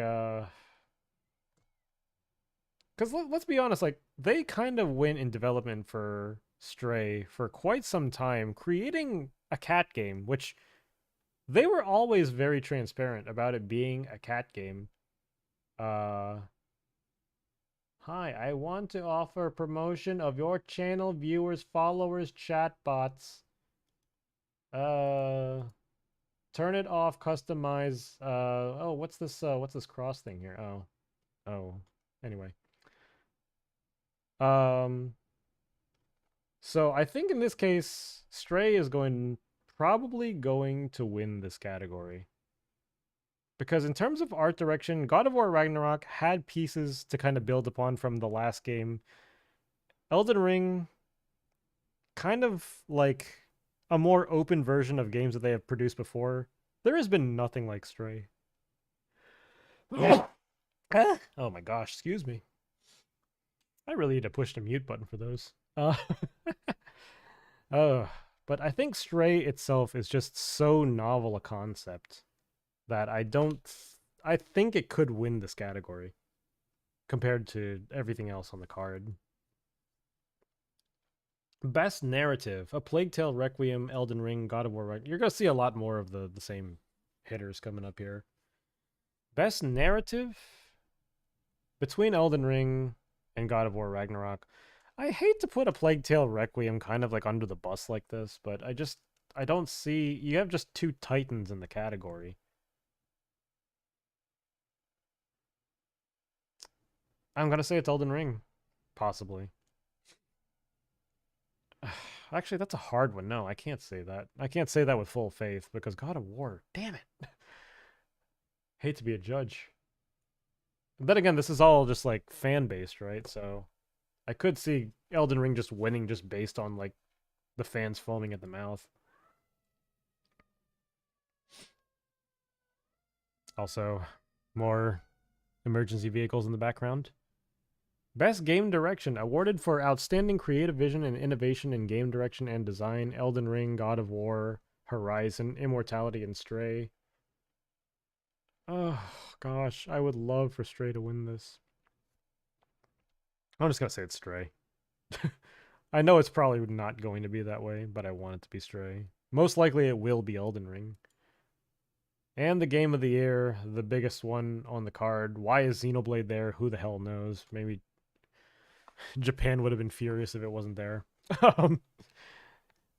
cuz let's be honest, like they kind of went in development for Stray for quite some time, creating a cat game, which they were always very transparent about it being a cat game. Uh Hi, I want to offer promotion of your channel viewers, followers, chatbots. Uh Turn it off, customize oh, what's this cross thing here? Oh. Oh. Anyway. Um so I think in this case, Stray is probably going to win this category. Because in terms of art direction, God of War Ragnarok had pieces to kind of build upon from the last game. Elden Ring, kind of like a more open version of games that they have produced before. There has been nothing like Stray. Oh my gosh, excuse me. I really need to push the mute button for those. Uh, but I think Stray itself is just so novel a concept that I think it could win this category compared to everything else on the card. Best narrative: A Plague Tale: Requiem, Elden Ring, God of War. You're gonna see a lot more of the same hitters coming up here. Best narrative: between Elden Ring and God of War Ragnarok. I hate to put A Plague Tale: Requiem kind of like under the bus like this, but I don't see, you have just two titans in the category. I'm gonna say it's Elden Ring, possibly. Actually, that's a hard one. No, I can't say that. I can't say that with full faith because God of War, damn it. Hate to be a judge. And then again, this is all just like fan based, right? So I could see Elden Ring just winning just based on like the fans foaming at the mouth. Also, more emergency vehicles in the background. Best Game Direction, awarded for outstanding creative vision and innovation in game direction and design: Elden Ring, God of War, Horizon, Immortality, and Stray. Oh, gosh, I would love for Stray to win this. I'm just gonna say it's Stray. I know it's probably not going to be that way, but I want it to be Stray. Most likely it will be Elden Ring. And the game of the year, the biggest one on the card. Why is Xenoblade there? Who the hell knows? Maybe Japan would have been furious if it wasn't there.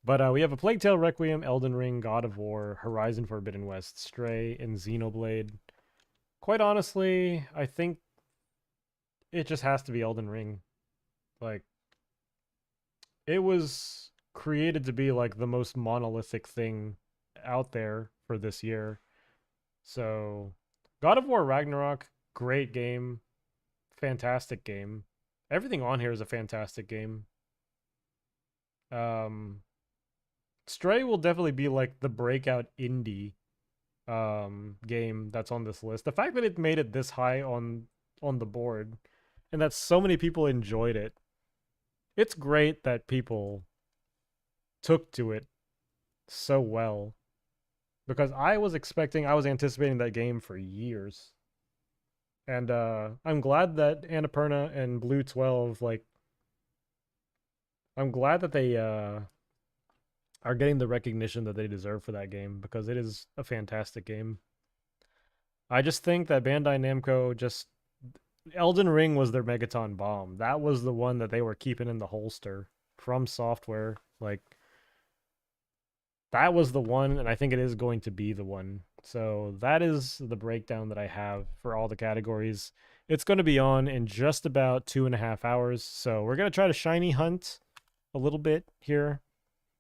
But we have A Plague Tale: Requiem, Elden Ring, God of War, Horizon Forbidden West, Stray, and Xenoblade. Quite honestly, I think it just has to be Elden Ring. Like, it was created to be like the most monolithic thing out there for this year. So, God of War Ragnarok, great game, fantastic game. Everything on here is a fantastic game. Um, Stray will definitely be like the breakout indie game that's on this list. The fact that it made it this high on the board and that so many people enjoyed it. It's great that people took to it so well because I was anticipating that game for years. And I'm glad that Annapurna and Blue 12 like I'm glad that they are getting the recognition that they deserve for that game because it is a fantastic game. I just think that Bandai Namco just Elden Ring was their Megaton bomb. That was the one that they were keeping in the holster from software. Like that was the one, and I think it is going to be the one. So that is the breakdown that I have for all the categories. It's going to be on in just about 2.5 hours. So we're going to try to shiny hunt a little bit here.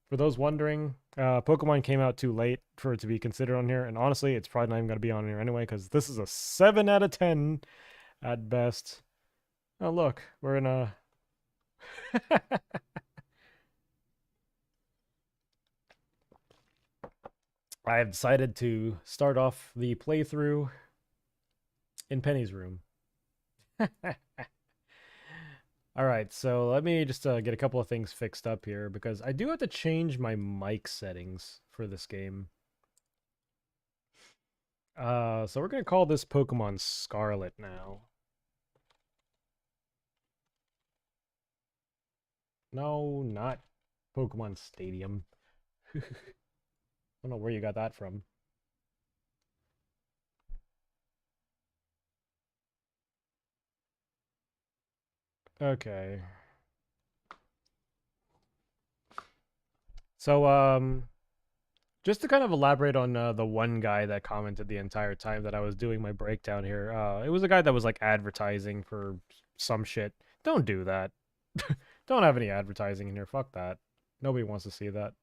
For those wondering, Pokemon came out too late for it to be considered on here. And honestly, it's probably not even going to be on here anyway, because this is a 7 out of 10 at best. Oh, look, we're in a... I have decided to start off the playthrough in Penny's room. All right, so let me just get a couple of things fixed up here because I do have to change my mic settings for this game. So we're going to call this Pokemon Scarlet now. No, not Pokemon Stadium. I don't know where you got that from. Okay. So, just to kind of elaborate on the one guy that commented the entire time that I was doing my breakdown here, it was a guy that was like advertising for some shit. Don't do that. Don't have any advertising in here. Fuck that. Nobody wants to see that.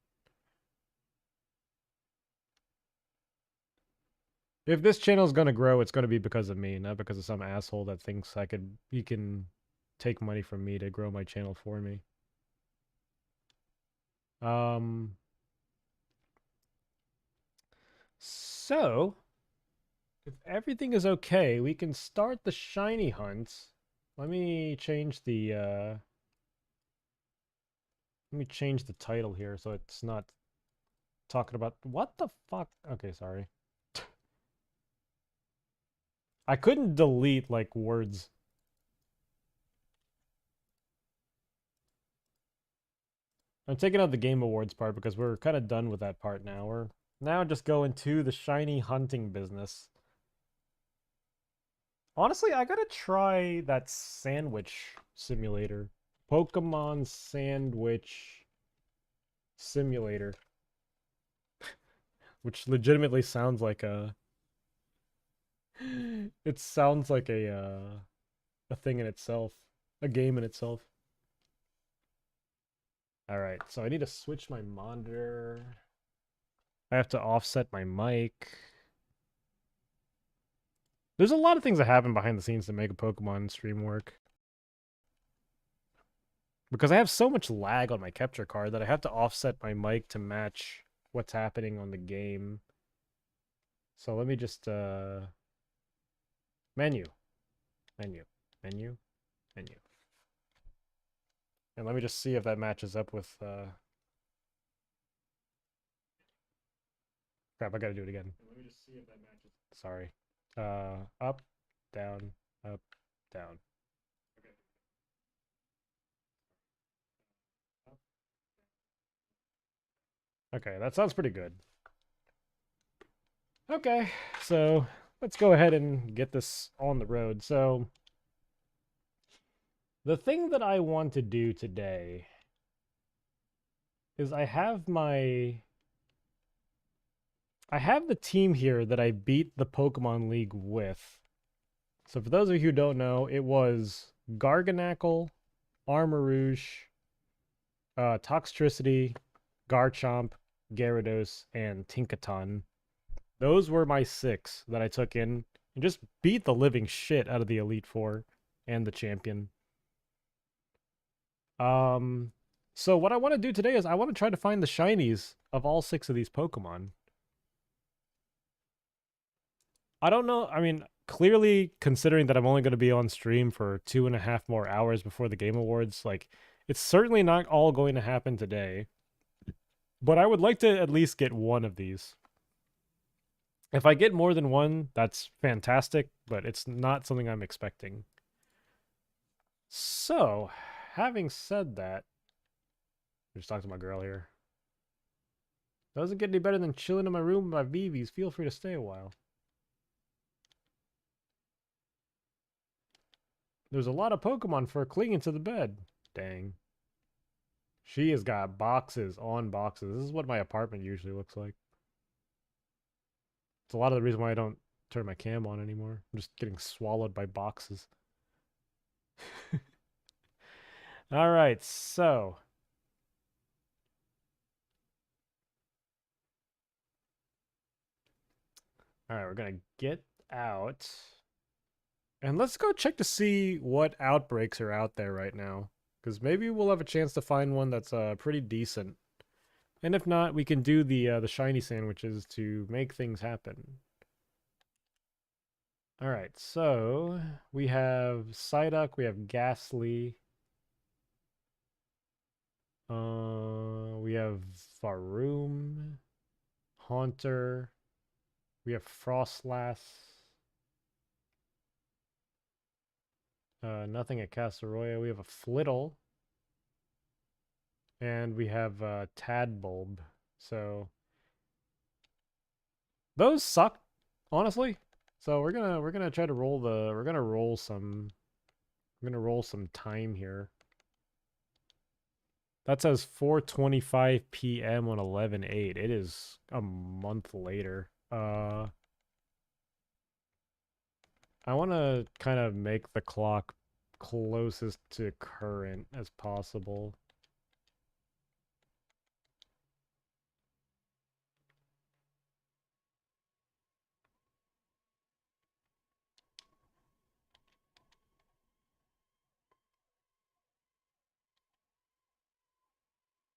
If this channel is gonna grow, it's gonna be because of me, not because of some asshole that thinks he can take money from me to grow my channel for me. Um. So, if everything is okay, we can start the shiny hunt. Let me change the title here so it's not talking about what the fuck. Okay, sorry. I couldn't delete like words. I'm taking out the Game Awards part because we're kind of done with that part now. We're now just going to the shiny hunting business. Honestly, I gotta try that sandwich simulator. Pokemon Sandwich Simulator. Which legitimately sounds like a... It sounds like a thing in itself. A game in itself. Alright, so I need to switch my monitor. I have to offset my mic. There's a lot of things that happen behind the scenes to make a Pokemon stream work. Because I have so much lag on my capture card that I have to offset my mic to match what's happening on the game. So let me just, menu, menu, menu, menu. And let me just see if that matches up with, crap, I gotta do it again. Let me just see if that matches. Sorry. Up, down, up, down. Okay, that sounds pretty good. Okay, so let's go ahead and get this on the road. So, the thing that I want to do today is I have the team here that I beat the Pokemon League with. So for those of you who don't know, it was Garganacl, Armarouge, Toxtricity, Garchomp, Gyarados, and Tinkaton. Those were my 6 that I took in and just beat the living shit out of the Elite Four and the champion. Um, so what I want to do today is I want to try to find the shinies of all 6 of these Pokemon. I don't know. I mean, clearly, considering that I'm only going to be on stream for 2.5 more hours before the Game Awards, like, it's certainly not all going to happen today. But I would like to at least get one of these. If I get more than one, that's fantastic, but it's not something I'm expecting. So, having said that, I just talked to my girl here. Doesn't get any better than chilling in my room with my VVs. Feel free to stay a while. There's a lot of Pokemon for clinging to the bed. Dang. She has got boxes on boxes. This is what my apartment usually looks like. It's a lot of the reason why I don't turn my cam on anymore. I'm just getting swallowed by boxes. All right, so. All right, we're going to get out. And let's go check to see what outbreaks are out there right now. Because maybe we'll have a chance to find one that's pretty decent. And if not, we can do the shiny sandwiches to make things happen. All right, so we have Psyduck, we have Ghastly, we have Faroom, Haunter, we have Frostlass, nothing at Castaroya. We have a Flittle, and we have Tadbulb. So those suck, honestly. So we're gonna try to roll the we're gonna roll some time here. That says 4:25 p.m. on 11/8. It is a month later. I want to kind of make the clock closest to current as possible.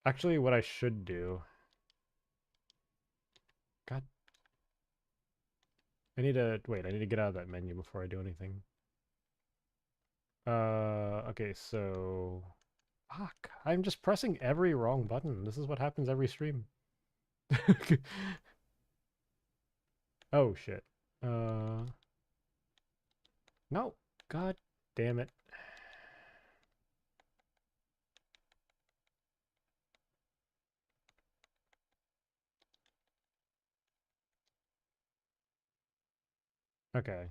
Actually, what I should do... God. I need to... Wait, I need to get out of that menu before I do anything. Okay, so... Fuck. I'm just pressing every wrong button. This is what happens every stream. Oh, shit. No. God damn it. Okay.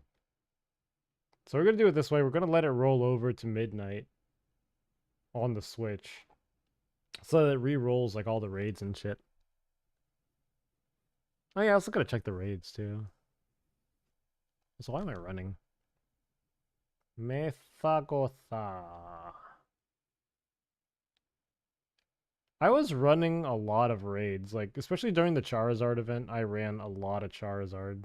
So we're going to do it this way. We're going to let it roll over to midnight on the Switch. So that it re-rolls like all the raids and shit. Oh yeah, I was going to check the raids too. So why am I running? Methagotha. I was running a lot of raids, like especially during the Charizard event, I ran a lot of Charizard.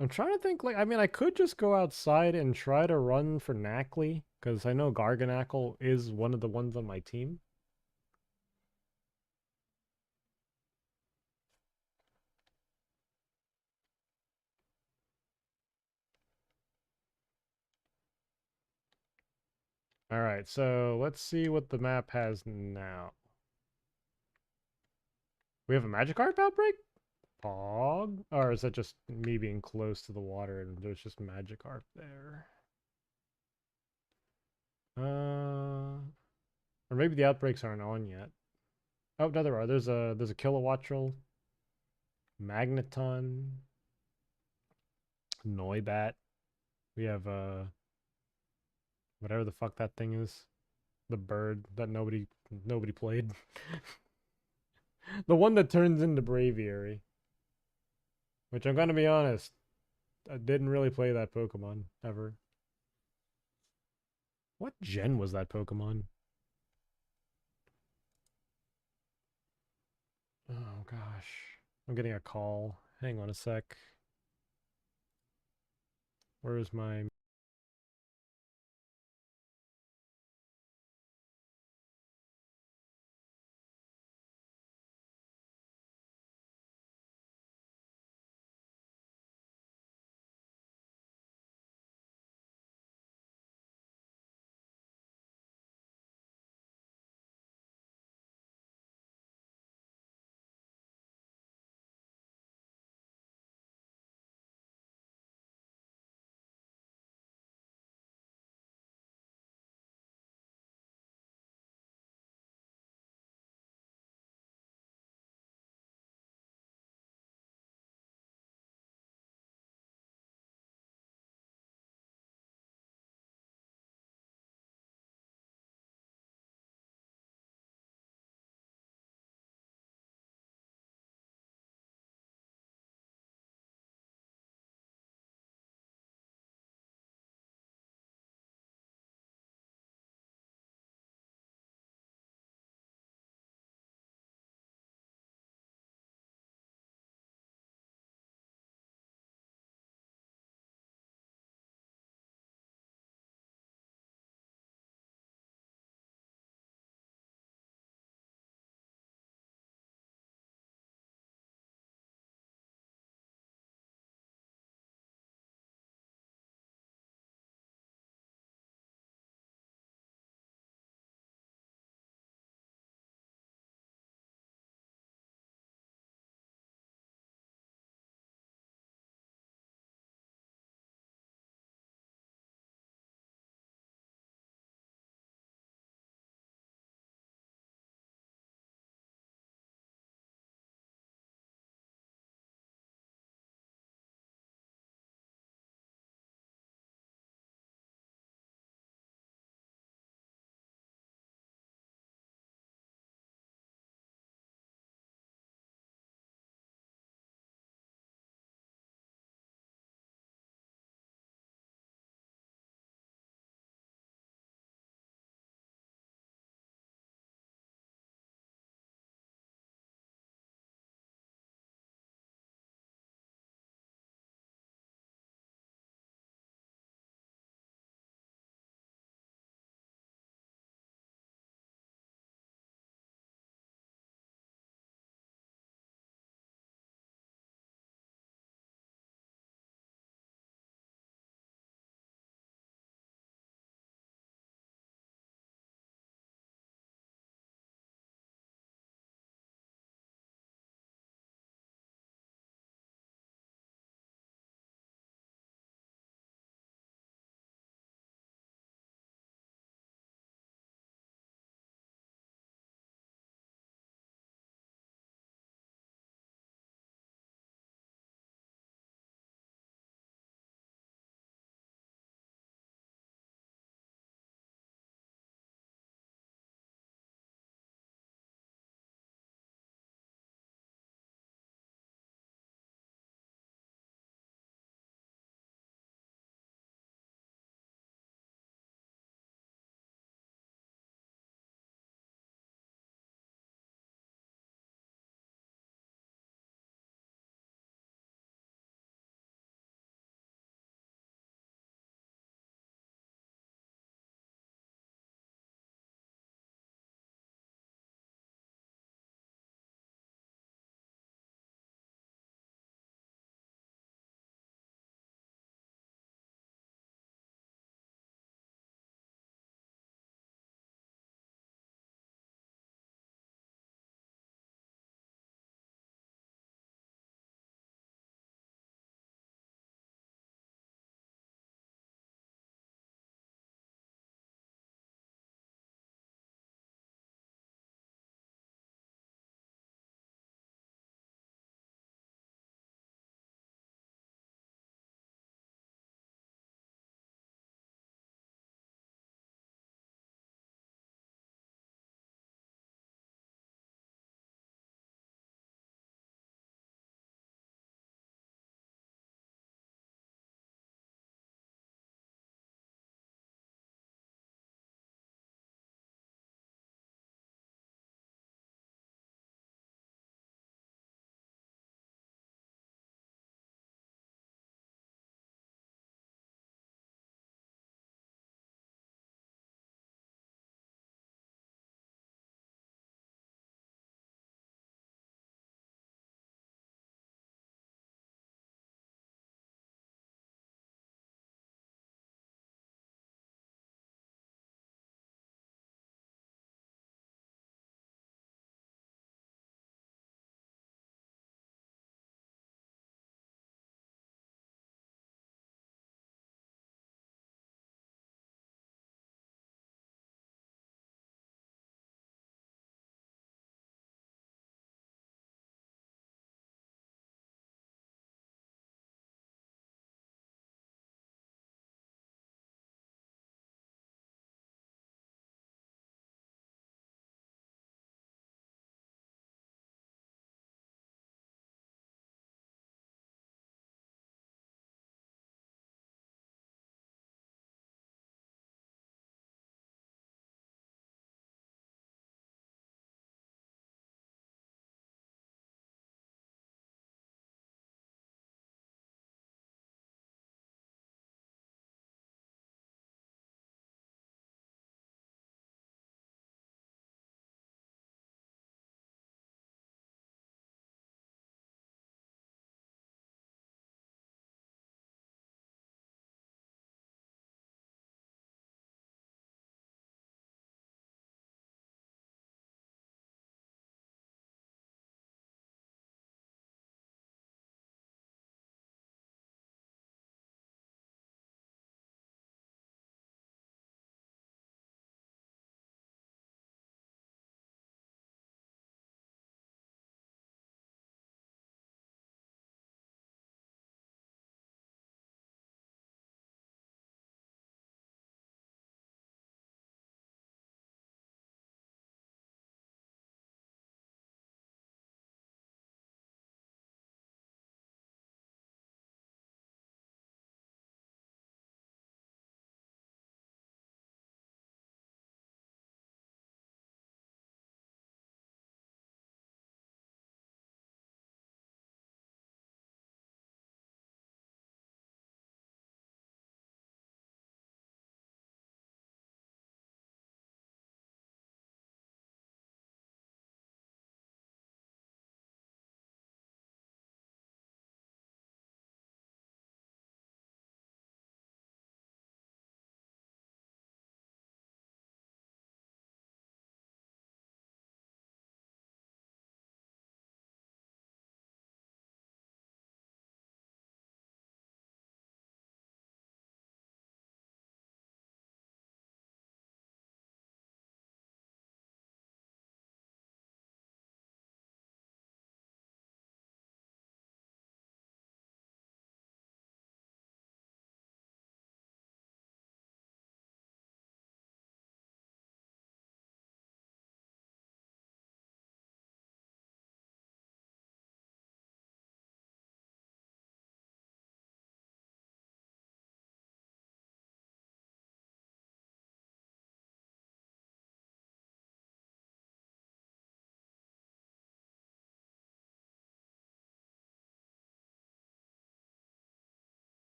I'm trying to think, like, I mean, I could just go outside and try to run for Knackley, because I know Garganackle is one of the ones on my team. Alright, so let's see what the map has now. We have a Magikarp outbreak? Pog? Or is that just me being close to the water and there's just Magikarp there? Or maybe the outbreaks aren't on yet. Oh, no, there are. There's a Kilowattrel, Magneton, Noibat. We have whatever the fuck that thing is. The bird that nobody played. The one that turns into Braviary. Which I'm gonna be honest, I didn't really play that Pokemon ever. What gen was that Pokemon? Oh gosh. I'm getting a call. Hang on a sec. Where is my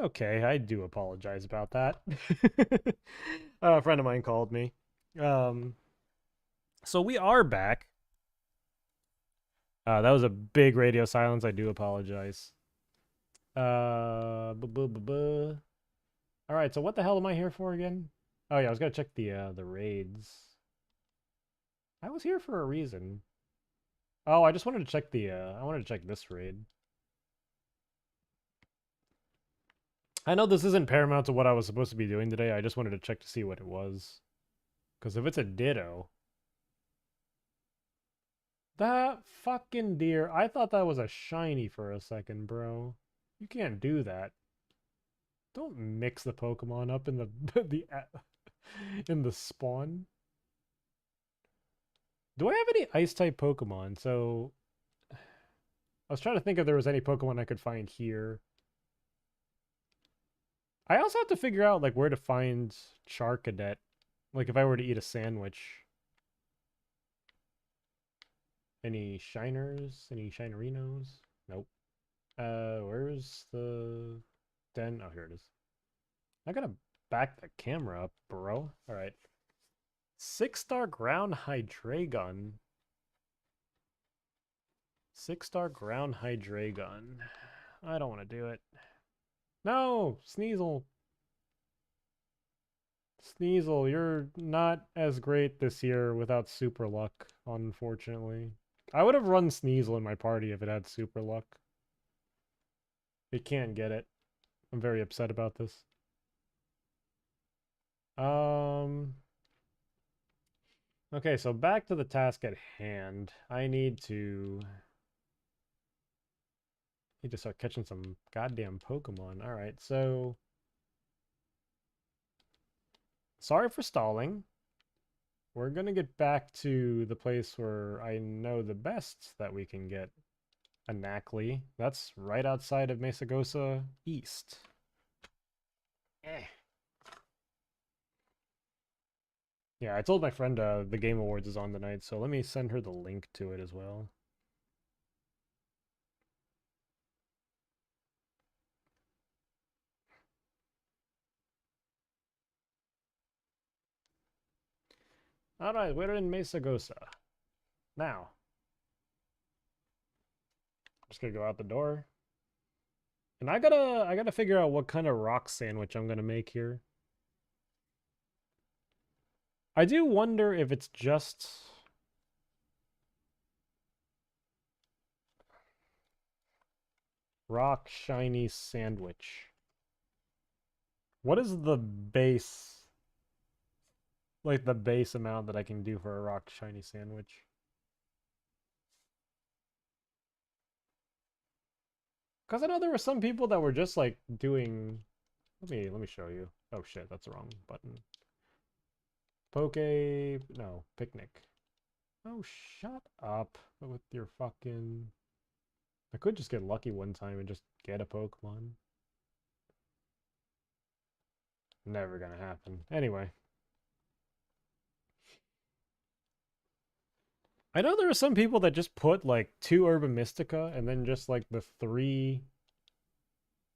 Okay, I do apologize about that. A friend of mine called me. Um, so we are back. That was a big radio silence. I do apologize. All right, so what the hell am I here for again? Oh yeah, I was gonna check the raids. I was here for a reason. Oh, I just wanted to check I wanted to check this raid. I know this isn't paramount to what I was supposed to be doing today. I just wanted to check to see what it was. Because if it's a ditto, that fucking deer, I thought that was a shiny for a second, bro. You can't do that. Don't mix the Pokemon up in the in the spawn. Do I have any ice type Pokemon? So I was trying to think if there was any Pokemon I could find here. I also have to figure out like where to find Charcadet. Like if I were to eat a sandwich. Any shiners? Any shinerinos? Nope. Where's the den? Oh, here it is. I gotta back the camera up, bro. Alright. 6-star ground Hydreigon. 6-star ground Hydreigon. I don't want to do it. No! Sneasel! Sneasel, you're not as great this year without super luck, unfortunately. I would have run Sneasel in my party if it had super luck. It can't get it. I'm very upset about this. Okay, so back to the task at hand. I need to start catching some goddamn Pokemon. All right, so sorry for stalling. We're gonna get back to the place where I know the best that we can get a Knackley. That's right outside of Mesagosa East. Eh. Yeah, I told my friend the Game Awards is on tonight, so let me send her the link to it as well. Alright, we're in Mesagosa. Now. Just gonna go out the door. And I gotta figure out what kind of rock sandwich I'm gonna make here. I do wonder if it's just rock shiny sandwich. What is the base, like the base amount that I can do for a rock shiny sandwich? Because I know there were some people that were just like doing. Let me show you. Oh shit, that's the wrong button. Poke, no, picnic. Oh, shut up with your fucking. I could just get lucky one time and just get a Pokemon. Never gonna happen. Anyway. I know there are some people that just put like 2 Herba Mystica and then just like the 3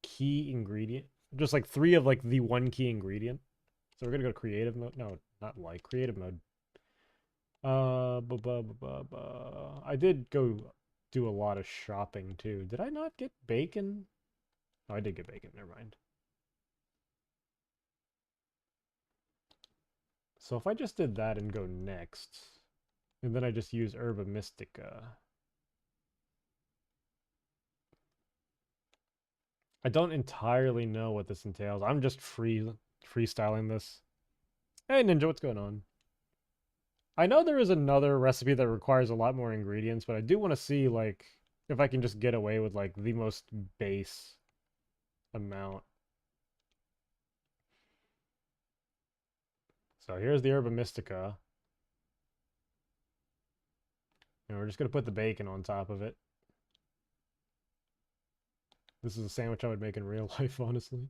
key ingredient. Just like 3 of like the 1 key ingredient. So we're gonna go to creative mode. No, not like creative mode. I did go do a lot of shopping too. Did I not get bacon? Oh, I did get bacon. Never mind. So if I just did that and go next, and then I just use Herba Mystica. I don't entirely know what this entails. I'm just freestyling this. Hey Ninja, what's going on? I know there is another recipe that requires a lot more ingredients, but I do want to see like if I can just get away with like the most base amount. So here's the Herba Mystica. And we're just gonna put the bacon on top of it. This is a sandwich I would make in real life, honestly.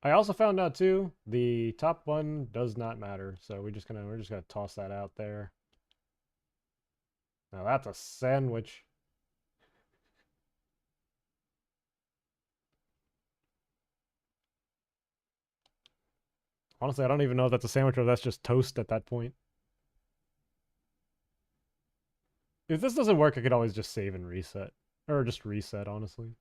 I also found out too, the top one does not matter, so we're just gonna toss that out there. Now that's a sandwich. Honestly, I don't even know if that's a sandwich or that's just toast at that point. If this doesn't work, I could always just save and reset. Or just reset, honestly.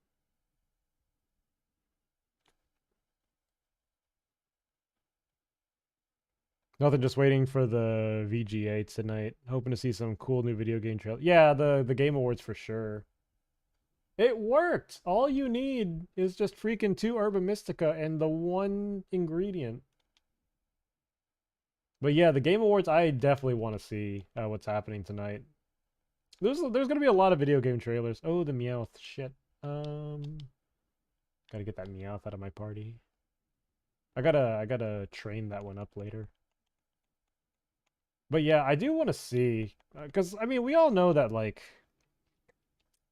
Nothing, just waiting for the VGA tonight. Hoping to see some cool new video game trail. Yeah, the Game Awards for sure. It worked! All you need is just freaking 2 Urban Mystica and the one ingredient. But yeah, the Game Awards, I definitely want to see what's happening tonight. There's gonna be a lot of video game trailers. Oh, the Meowth shit. Gotta get that Meowth out of my party. I gotta train that one up later. But yeah, I do want to see, because I mean, we all know that like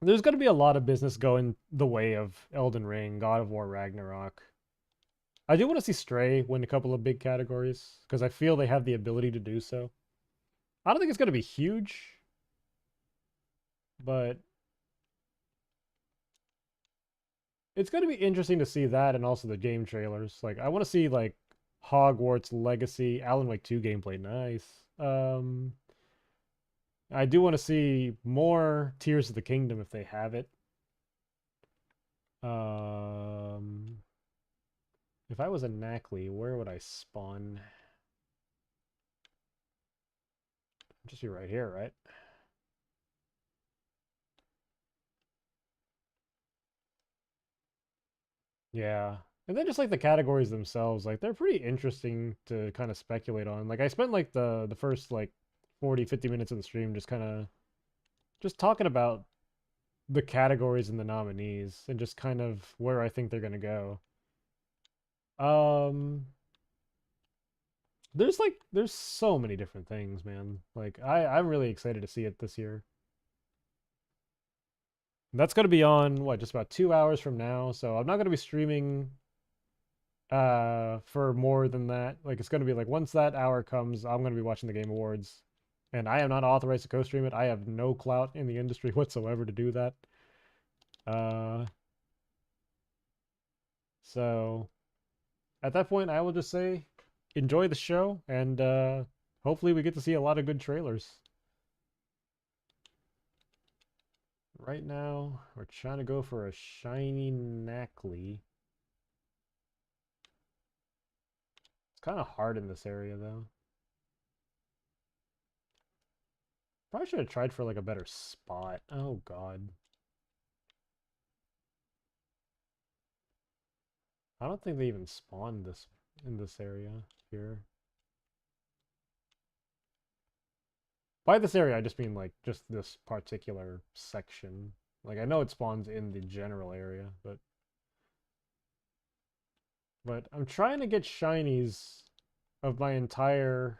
there's gonna be a lot of business going the way of Elden Ring, God of War, Ragnarok. I do want to see Stray win a couple of big categories because I feel they have the ability to do so. I don't think it's gonna be huge, but it's going to be interesting to see that and also the game trailers. Like, I want to see, like, Hogwarts Legacy, Alan Wake 2 gameplay. Nice. I do want to see more Tears of the Kingdom if they have it. If I was a Knackley, where would I spawn? Just be right here, right? Yeah. And then just like the categories themselves, like they're pretty interesting to kind of speculate on. Like I spent like the first like 40, 50 minutes of the stream just kind of just talking about the categories and the nominees and just kind of where I think they're going to go. Um there's so many different things, man. Like I'm really excited to see it this year. That's going to be on what, just about 2 hours from now, so I'm not going to be streaming for more than that. Like it's going to be like once that hour comes, I'm going to be watching the Game Awards. And I am not authorized to co-stream it. I have no clout in the industry whatsoever to do that. Uh so at that point I will just say enjoy the show and hopefully we get to see a lot of good trailers. Right now, we're trying to go for a shiny Knackley. It's kind of hard in this area, though. Probably should have tried for, like, a better spot. Oh, God. I don't think they even spawned this in this area here. By this area, I just mean, like, just this particular section. Like, I know it spawns in the general area, but... But I'm trying to get shinies of my entire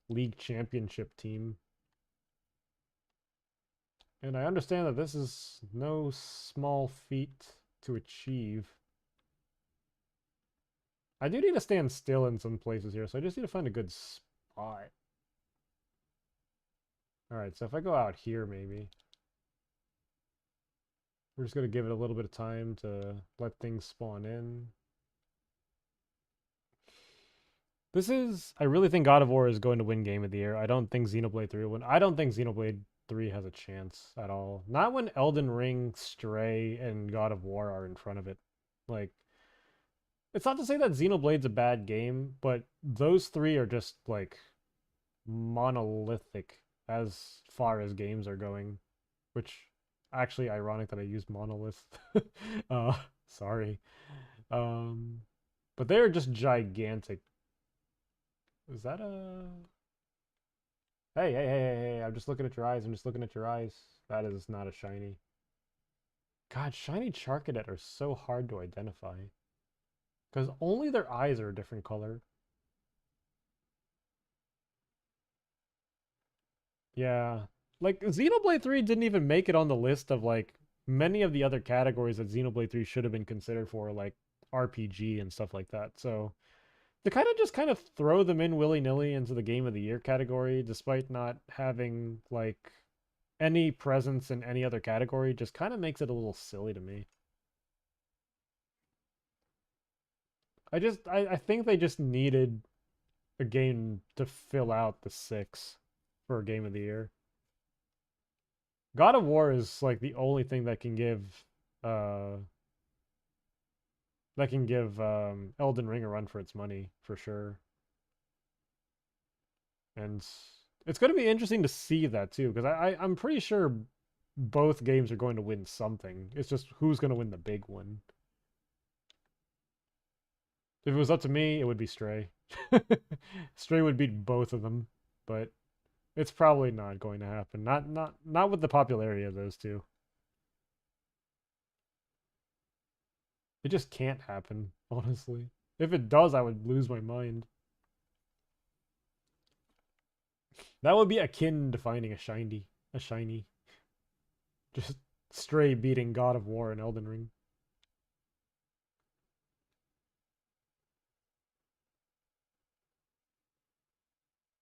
league championship team. And I understand that this is no small feat to achieve. I do need to stand still in some places here, so I just need to find a good spot. Alright, so if I go out here, maybe. We're just going to give it a little bit of time to let things spawn in. This is... I really think God of War is going to win Game of the Year. I don't think Xenoblade 3 will win. I don't think Xenoblade 3 has a chance at all. Not when Elden Ring, Stray, and God of War are in front of it. Like, it's not to say that Xenoblade's a bad game, but those three are just, like, monolithic as far as games are going. Which, actually, ironic that I used monolith. Sorry. But they're just gigantic. Is that a... Hey, hey, hey, hey, hey, I'm just looking at your eyes. I'm just looking at your eyes. That is not a shiny. God, shiny Charcadet are so hard to identify. Because only their eyes are a different color. Yeah. Like, Xenoblade 3 didn't even make it on the list of, like, many of the other categories that Xenoblade 3 should have been considered for, like RPG and stuff like that. So, to kind of throw them in willy-nilly into the Game of the Year category, despite not having, like, any presence in any other category, just kind of makes it a little silly to me. I think they just needed a game to fill out the 6 for a game of the year. God of War is like the only thing uh that can give Elden Ring a run for its money for sure. And it's going to be interesting to see that too, because I'm pretty sure both games are going to win something. It's just who's going to win the big one. If it was up to me, it would be Stray. Stray would beat both of them, but it's probably not going to happen. Not with the popularity of those two. It just can't happen, honestly. If it does, I would lose my mind. That would be akin to finding a shiny. Just Stray beating God of War and Elden Ring.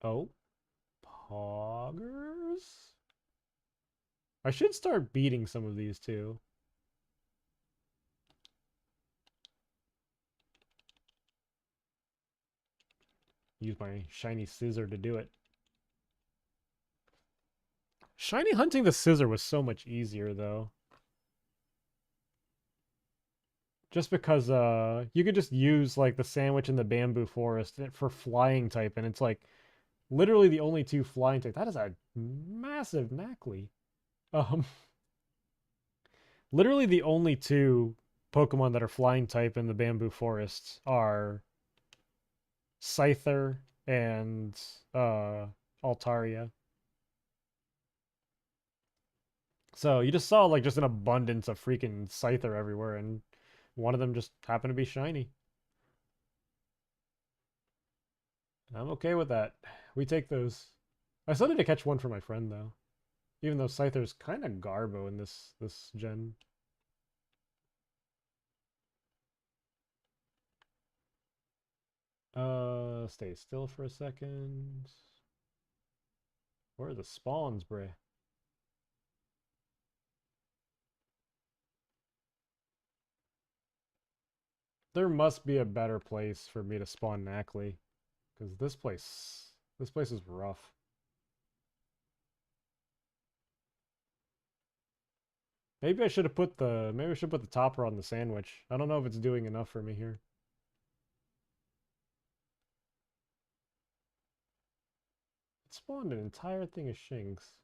Oh, poggers? I should start beating some of these too. Use my shiny scissor to do it. Shiny hunting the scissor was so much easier though. Just because you could just use like the sandwich in the bamboo forest for flying type, and it's like literally the only two flying type. That is a massive Knackley. Um literally the only two Pokemon that are flying type in the bamboo forests are Scyther and Altaria. So you just saw like just an abundance of freaking Scyther everywhere, and one of them just happened to be shiny. I'm okay with that. We take those. I still need to catch one for my friend though. Even though Scyther's kind of garbo in this gen. Stay still for a second. Where are the spawns, bruh? There must be a better place for me to spawn Knackley, because this place is rough. Maybe I should put the topper on the sandwich. I don't know if it's doing enough for me here. It spawned an entire thing of shinks.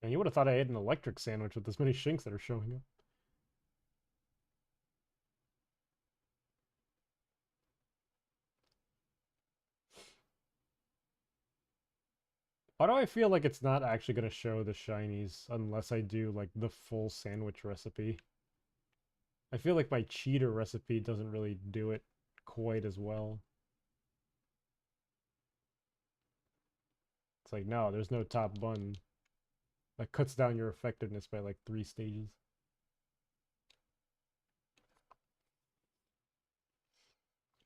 And you would have thought I ate an electric sandwich with this many shinks that are showing up. Why do I feel like it's not actually going to show the shinies unless I do like the full sandwich recipe? I feel like my cheater recipe doesn't really do it quite as well. It's like, no, there's no top bun. That cuts down your effectiveness by like 3 stages.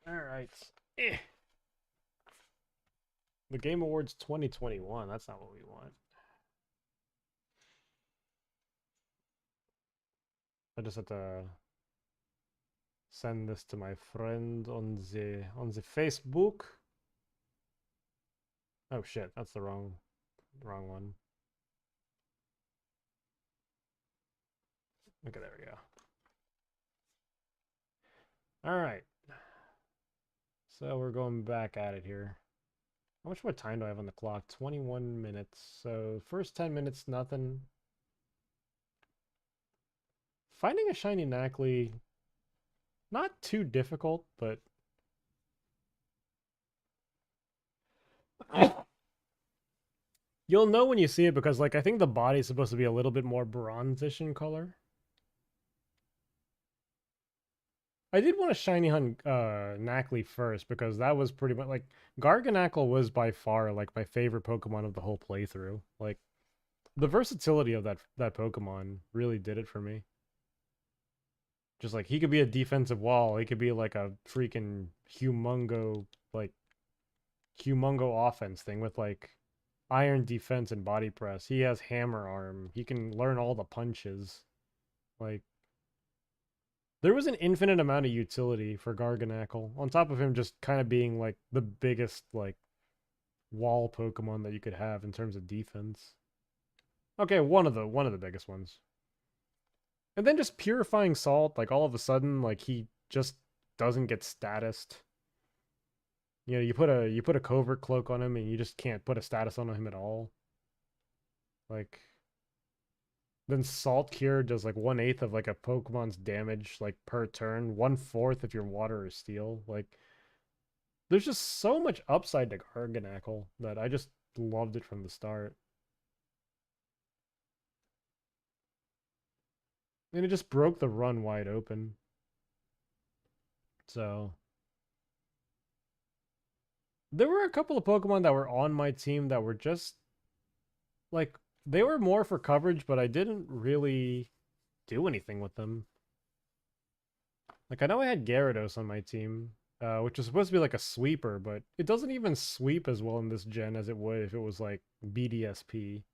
Alright. The Game Awards 2021. That's not what we want. I just have to send this to my friend on the Facebook. Oh shit, that's the wrong one. Okay, there we go. Alright. So we're going back at it here. How much more time do I have on the clock? 21 minutes. So first 10 minutes, nothing. Finding a shiny Knackley, not too difficult, but you'll know when you see it because like I think the body's supposed to be a little bit more bronzish in color. I did want to shiny hunt Knackley first because that was pretty much like Garganacl was by far like my favorite Pokemon of the whole playthrough. Like the versatility of that Pokemon really did it for me. Just like he could be a defensive wall, he could be like a freaking humongo offense thing with like iron defense and body press. He has hammer arm. He can learn all the punches. Like, there was an infinite amount of utility for Garganackle, on top of him just kind of being like the biggest like wall Pokemon that you could have in terms of defense. Okay, one of the biggest ones. And then just purifying salt, like all of a sudden, like he just doesn't get statused. You know, you put a covert cloak on him and you just can't put a status on him at all. Like, then Salt Cure does like 1/8 of like a Pokemon's damage like per turn, 1/4 if your water or steel. Like, there's just so much upside to Garganackle that I just loved it from the start. And it just broke the run wide open. So there were a couple of Pokemon that were on my team that were just like they were more for coverage, but I didn't really do anything with them. Like I know I had Gyarados on my team, which was supposed to be like a sweeper, but it doesn't even sweep as well in this gen as it would if it was like BDSP.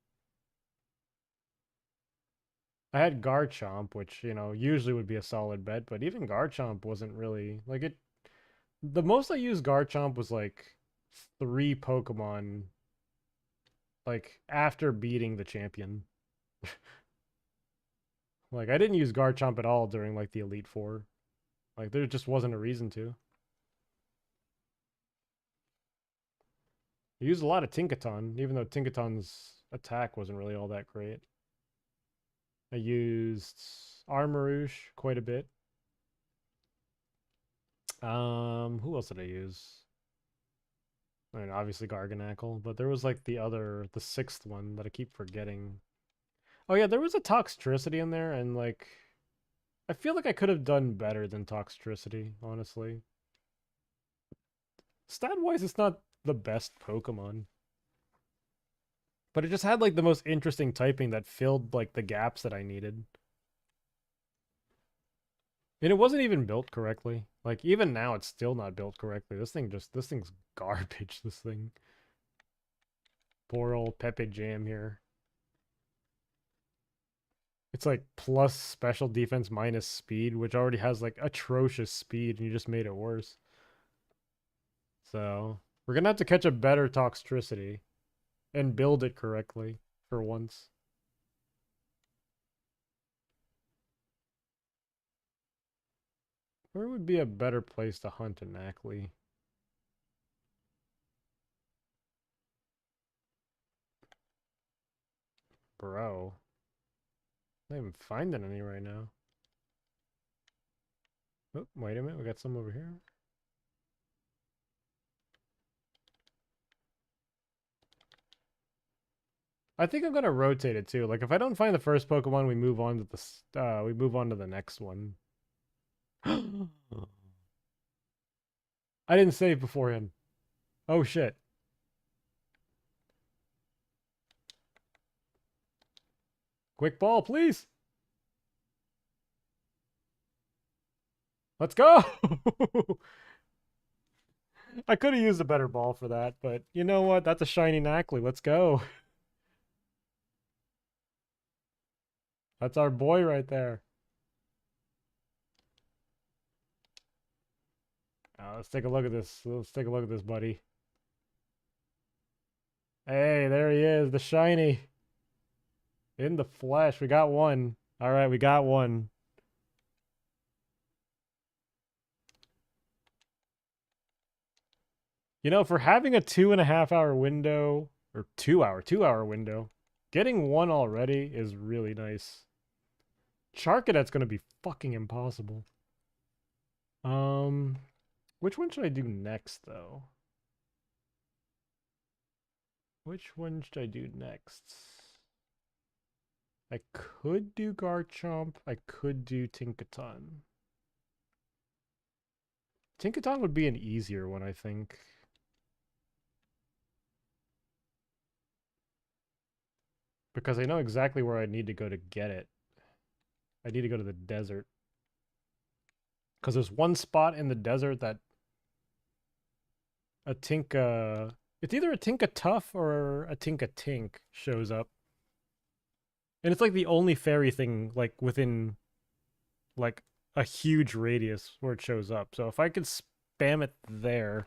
I had Garchomp, which, you know, usually would be a solid bet, but even Garchomp wasn't really like it. The most I used Garchomp was like 3 Pokemon, like after beating the champion. Like I didn't use Garchomp at all during like the Elite Four. Like there just wasn't a reason to. I used a lot of Tinkaton, even though Tinkaton's attack wasn't really all that great. I used Armarouge quite a bit. Who else did I use? I mean, obviously Garganackle, but there was like the sixth one that I keep forgetting. Oh yeah, there was a Toxtricity in there, and like, I feel like I could have done better than Toxtricity, honestly. Stat-wise, it's not the best Pokemon. But it just had like the most interesting typing that filled like the gaps that I needed. And it wasn't even built correctly. Like even now it's still not built correctly. This thing's garbage, this thing. Poor old Pepe Jam here. It's like plus special defense minus speed, which already has like atrocious speed, and you just made it worse. So we're gonna have to catch a better Toxtricity and build it correctly for once. Where would be a better place to hunt an Ackley? Bro. I'm not even finding any right now. Oh, wait a minute. We got some over here. I think I'm gonna rotate it too. Like if I don't find the first Pokemon, we move on to the next one. I didn't save beforehand. Oh shit. Quick ball, please. Let's go. I could have used a better ball for that, but you know what? That's a shiny Knackley. Let's go. That's our boy right there. Let's take a look at this. Let's take a look at this, buddy. Hey, there he is, the shiny. In the flesh. We got one. All right, we got one. You know, for having a 2.5 hour window, or 2 hour window, getting one already is really nice. Charcadet's gonna be fucking impossible. Which one should I do next, though? Which one should I do next? I could do Garchomp. I could do Tinkaton. Tinkaton would be an easier one, I think. Because I know exactly where I need to go to get it. I need to go to the desert. Because there's one spot in the desert that a Tinka... It's either a Tinkatuff or a Tinkatink shows up. And it's like the only fairy thing like within like a huge radius where it shows up. So if I could spam it there.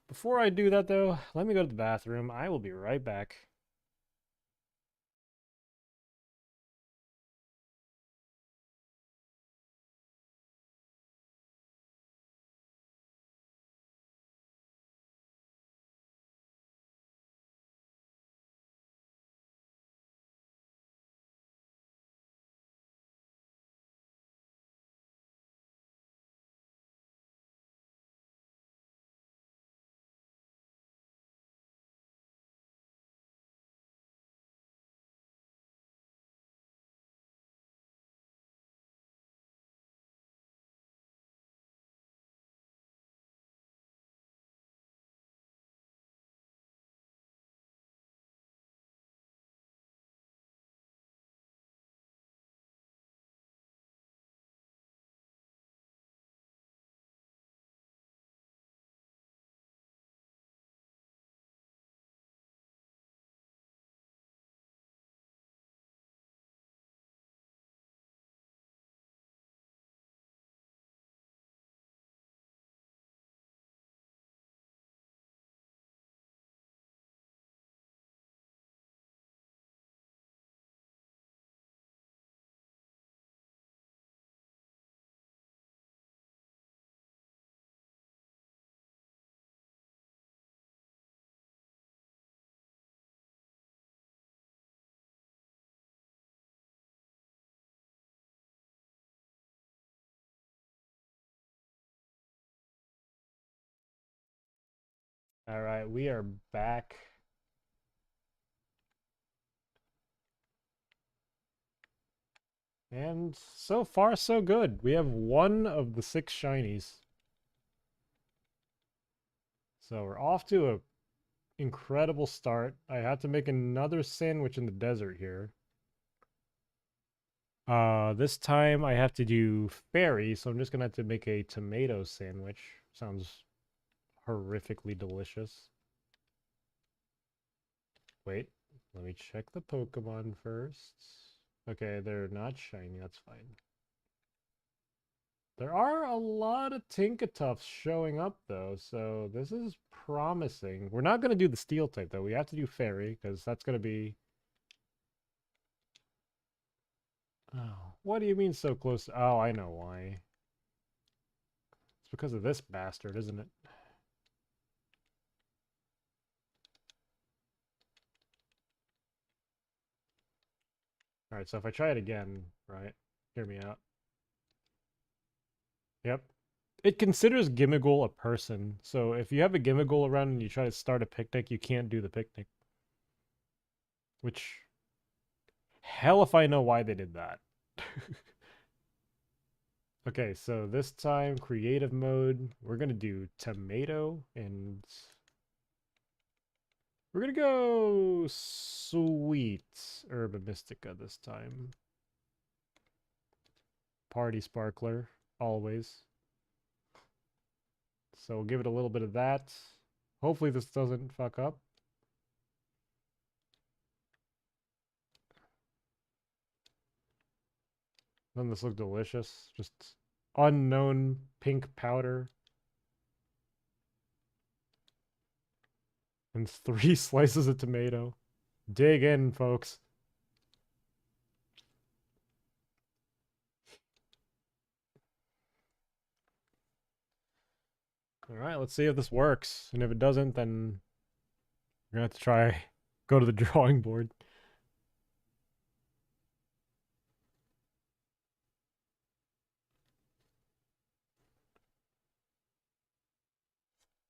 Before I do that though, let me go to the bathroom. I will be right back. All right, we are back. And so far, so good. We have one of the 6 shinies. So we're off to a incredible start. I had to make another sandwich in the desert here. This time I have to do fairy, so I'm just gonna have to make a tomato sandwich. Sounds horrifically delicious. Wait, let me check the Pokemon first. Okay, they're not shiny, that's fine. There are a lot of Tinkatuffs showing up though, so this is promising. We're not gonna do the steel type though. We have to do fairy, because that's gonna be... Oh, what do you mean so close? Oh, I know why. It's because of this bastard, isn't it? Alright, so if I try it again, right? Hear me out. Yep. It considers Gimmighoul a person, so if you have a Gimmighoul around and you try to start a picnic, you can't do the picnic. Which... Hell if I know why they did that. Okay, so this time, creative mode, we're gonna do tomato, and we're gonna go sweet Herba Mystica this time. Party Sparkler, always. So we'll give it a little bit of that. Hopefully this doesn't fuck up. Doesn't this look delicious? Just unknown pink powder. And 3 slices of tomato. Dig in, folks. All right, let's see if this works. And if it doesn't, then we're going to have to try go to the drawing board.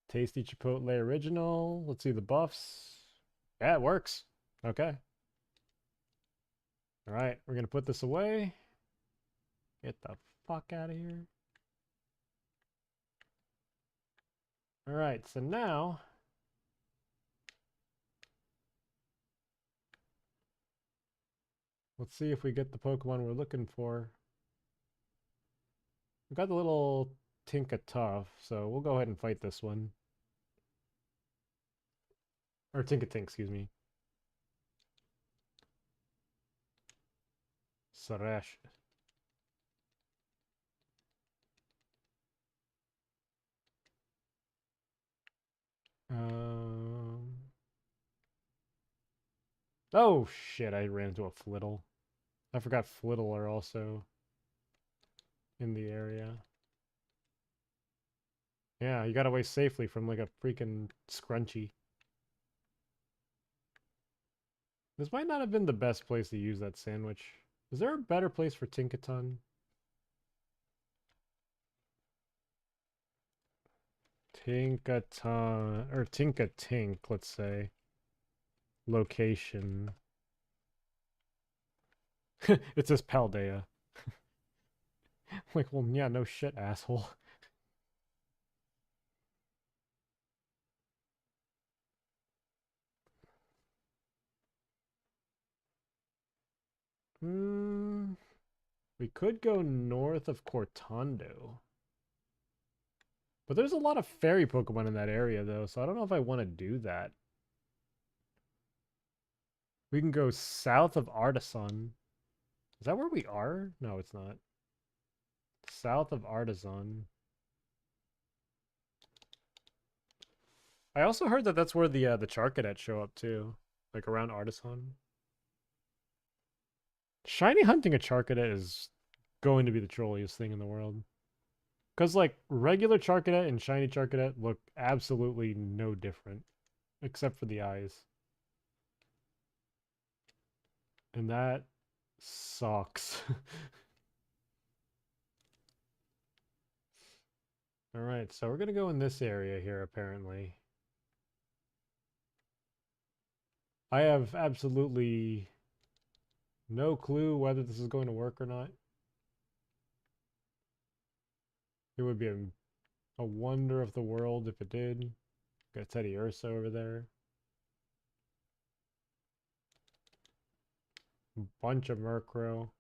Tasty Chipotle Original. Let's see the buffs. Yeah, it works. Okay. All right, we're going to put this away. Get the fuck out of here. All right, so now let's see if we get the Pokemon we're looking for. We got the little Tinkatuff, so we'll go ahead and fight this one. Or Tinkatink, excuse me. Sarash. Um. Oh shit! I ran into a Flittle. I forgot Flittle are also in the area. Yeah, you got away safely from like a freaking scrunchie. This might not have been the best place to use that sandwich. Is there a better place for Tinkaton? Tinkaton or Tinkatink, let's say. Location. It says Paldea. Like, well, yeah, no shit, asshole. Hmm. We could go north of Cortando. But there's a lot of fairy Pokemon in that area, though, so I don't know if I want to do that. We can go south of Artisan. Is that where we are? No, it's not. South of Artisan. I also heard that that's where the Charcadet show up too, like around Artisan. Shiny hunting a Charcadet is going to be the trolliest thing in the world. Because like regular Charcadet and shiny Charcadet look absolutely no different, except for the eyes. And that sucks. Alright, so we're gonna go in this area here apparently. I have absolutely no clue whether this is going to work or not. It would be a wonder of the world if it did. Got Teddy Ursa over there. Bunch of Murkrow.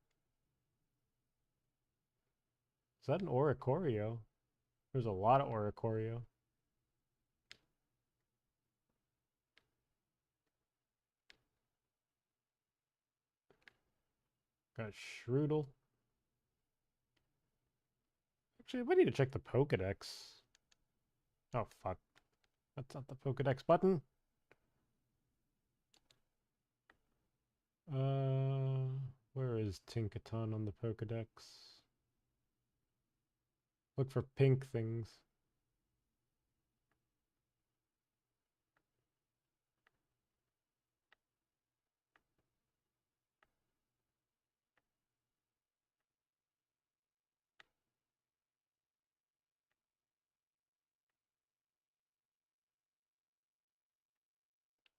Is that an Oricorio? There's a lot of Oricorio. Got Shroodle. Actually, we need to check the Pokedex. Oh, fuck. That's not the Pokedex button. Where is Tinkaton on the Pokedex? Look for pink things.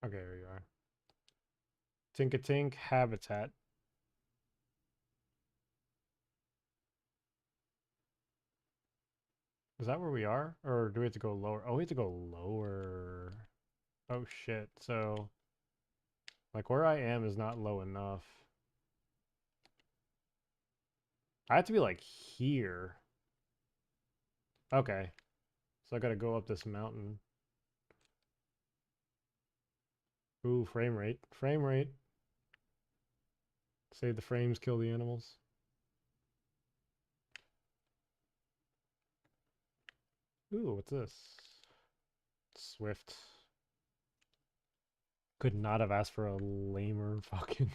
Okay, there you are. Tinkatink Habitat. Is that where we are? Or do we have to go lower? Oh, we have to go lower. Oh, shit. So, like, where I am is not low enough. I have to be, like, here. Okay. So I gotta go up this mountain. Ooh, frame rate. Frame rate. Save the frames, kill the animals. Ooh, what's this? Swift. Could not have asked for a lamer fucking...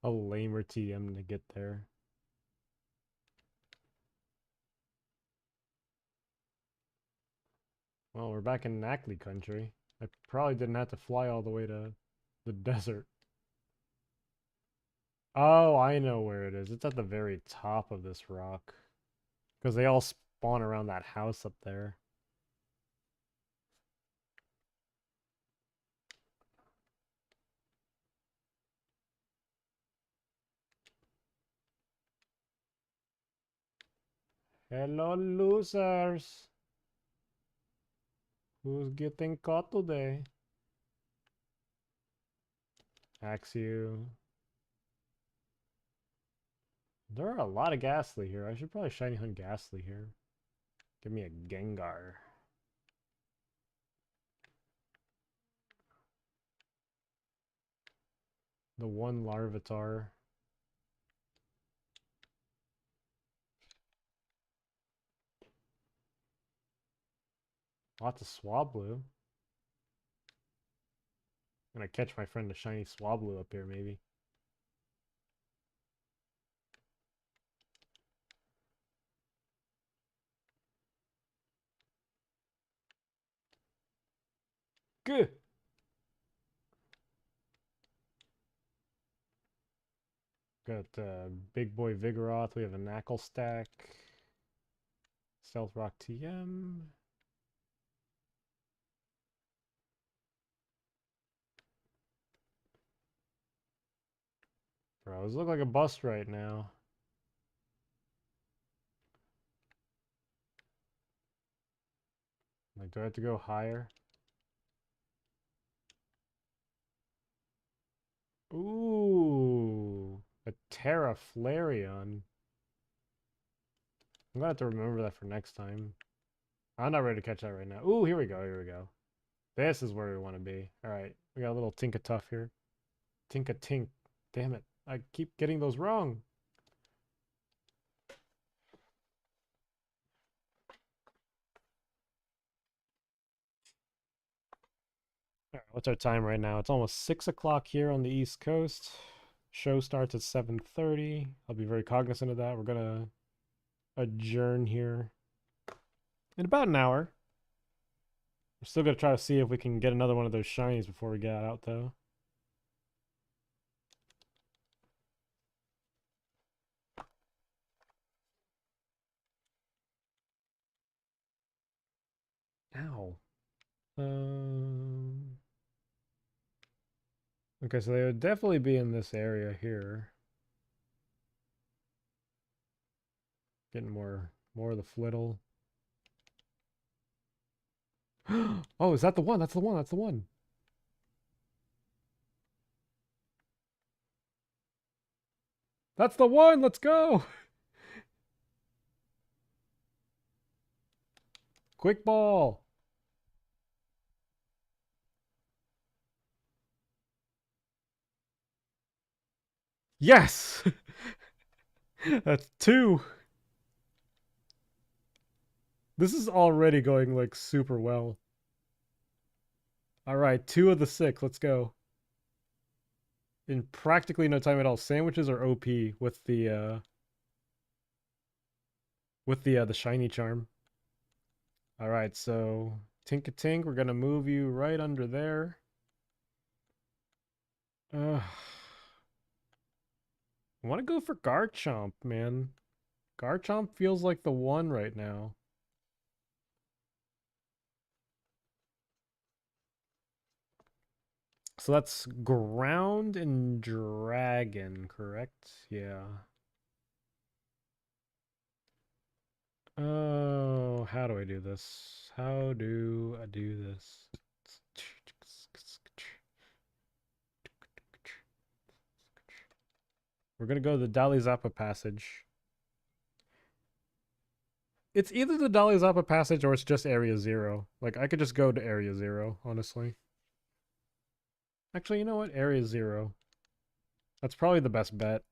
a lamer TM to get there. Well, we're back in Ackley country. I probably didn't have to fly all the way to the desert. Oh, I know where it is. It's at the very top of this rock. Because they all spawn around that house up there. Hello, losers. Who's getting caught today? Axe you. There are a lot of Ghastly here. I should probably shiny hunt Ghastly here. Give me a Gengar. The one Larvitar. Lots of Swablu. I'm gonna catch my friend a shiny Swablu up here, maybe. Good. Got Big Boy Vigoroth. We have a Knackle Stack. Stealth Rock TM. Bro, those look like a bust right now. Like, do I have to go higher? Ooh, a Terra Flareon. I'm gonna have to remember that for next time. I'm not ready to catch that right now. Ooh, here we go, here we go. This is where we want to be. Alright, we got a little Tinka-Tuff here. Tinka-Tink. Damn it, I keep getting those wrong. Alright, what's our time right now? It's almost 6 o'clock here on the East Coast. Show starts at 7:30. I'll be very cognizant of that. We're gonna adjourn here in about an hour. We're still gonna try to see if we can get another one of those shinies before we get out, though. Ow. Okay, so they would definitely be in this area here. Getting more of the flittle. Oh, is that the one? That's the one. That's the one. That's the one. Let's go. Quick ball. Yes. That's two. This is already going like super well. All right, 2 of the 6. Let's go. In practically no time at all. Sandwiches are OP with the shiny charm. All right, so Tink-a-Tink, we're gonna move you right under there. I want to go for Garchomp, man. Garchomp feels like the one right now. So that's ground and dragon, correct? Yeah. Oh, how do I do this? How do I do this? We're gonna go to the Dali Zappa passage. It's either the Dali Zappa passage or it's just Area 0. Like, I could just go to Area 0, honestly. Actually, you know what? Area 0. That's probably the best bet.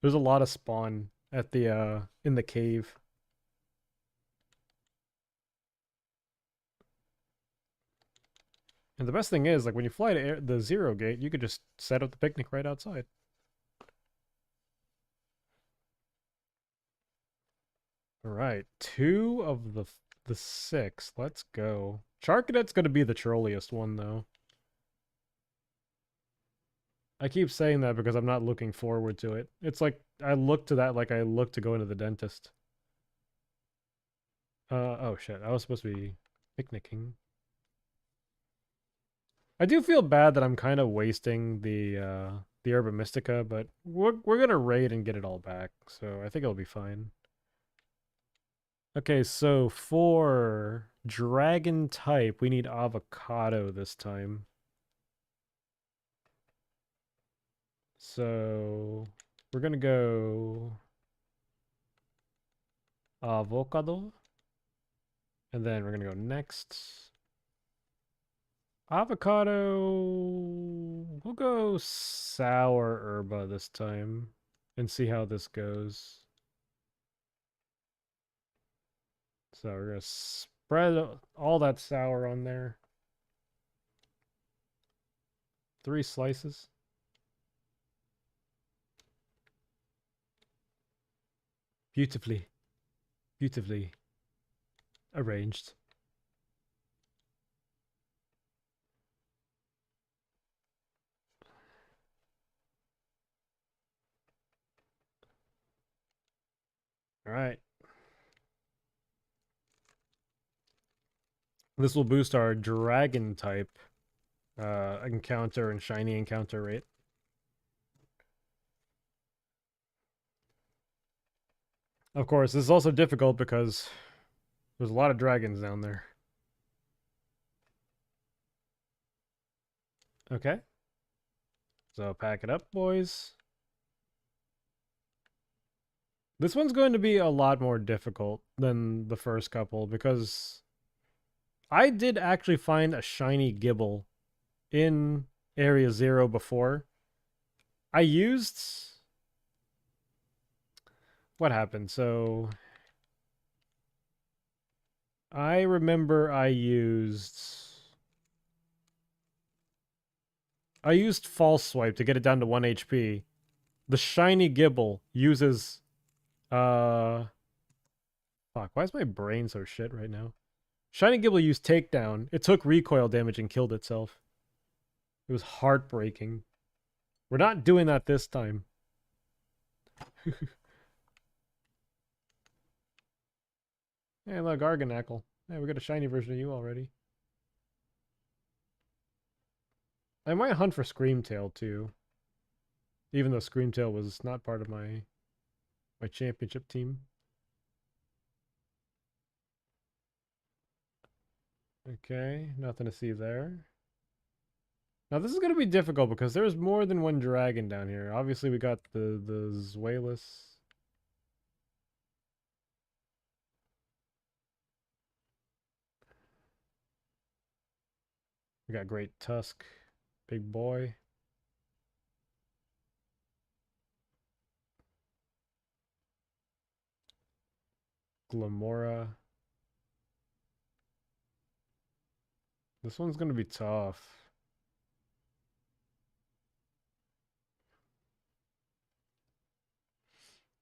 There's a lot of spawn at the in the cave. And the best thing is, like, when you fly to the 0 gate, you could just set up the picnic right outside. All right, 2 of the 6. Let's go. Charcadet's gonna be the trolliest one, though. I keep saying that because I'm not looking forward to it. It's like I look to that like I look to go into the dentist. Oh shit, I was supposed to be picnicking. I do feel bad that I'm kind of wasting the Herba Mystica, but we're gonna raid and get it all back, so I think it'll be fine. Okay, so for dragon type, we need avocado this time. So we're gonna go avocado, and then we're gonna go next Avocado. We'll go sour herba this time and see how this goes. So we're gonna spread all that sour on there. 3 slices. Beautifully, beautifully arranged. All right. This will boost our dragon type encounter and shiny encounter rate. Of course, this is also difficult because there's a lot of dragons down there. Okay. So pack it up, boys. This one's going to be a lot more difficult than the first couple because I did actually find a shiny Gibble in Area 0 before. I used... What happened? So... I remember I used False Swipe to get it down to 1 HP. The shiny Gibble uses... Fuck, why is my brain so shit right now? Shiny Gibble used Takedown. It took recoil damage and killed itself. It was heartbreaking. We're not doing that this time. Hey, look, Argonackle. Hey, we got a shiny version of you already. I might hunt for Screamtail too. Even though Screamtail was not part of my championship team. Okay, nothing to see there. Now this is going to be difficult because there's more than one dragon down here. Obviously we got the Zweilous. We got Great Tusk. Big boy. Glamora. This one's going to be tough.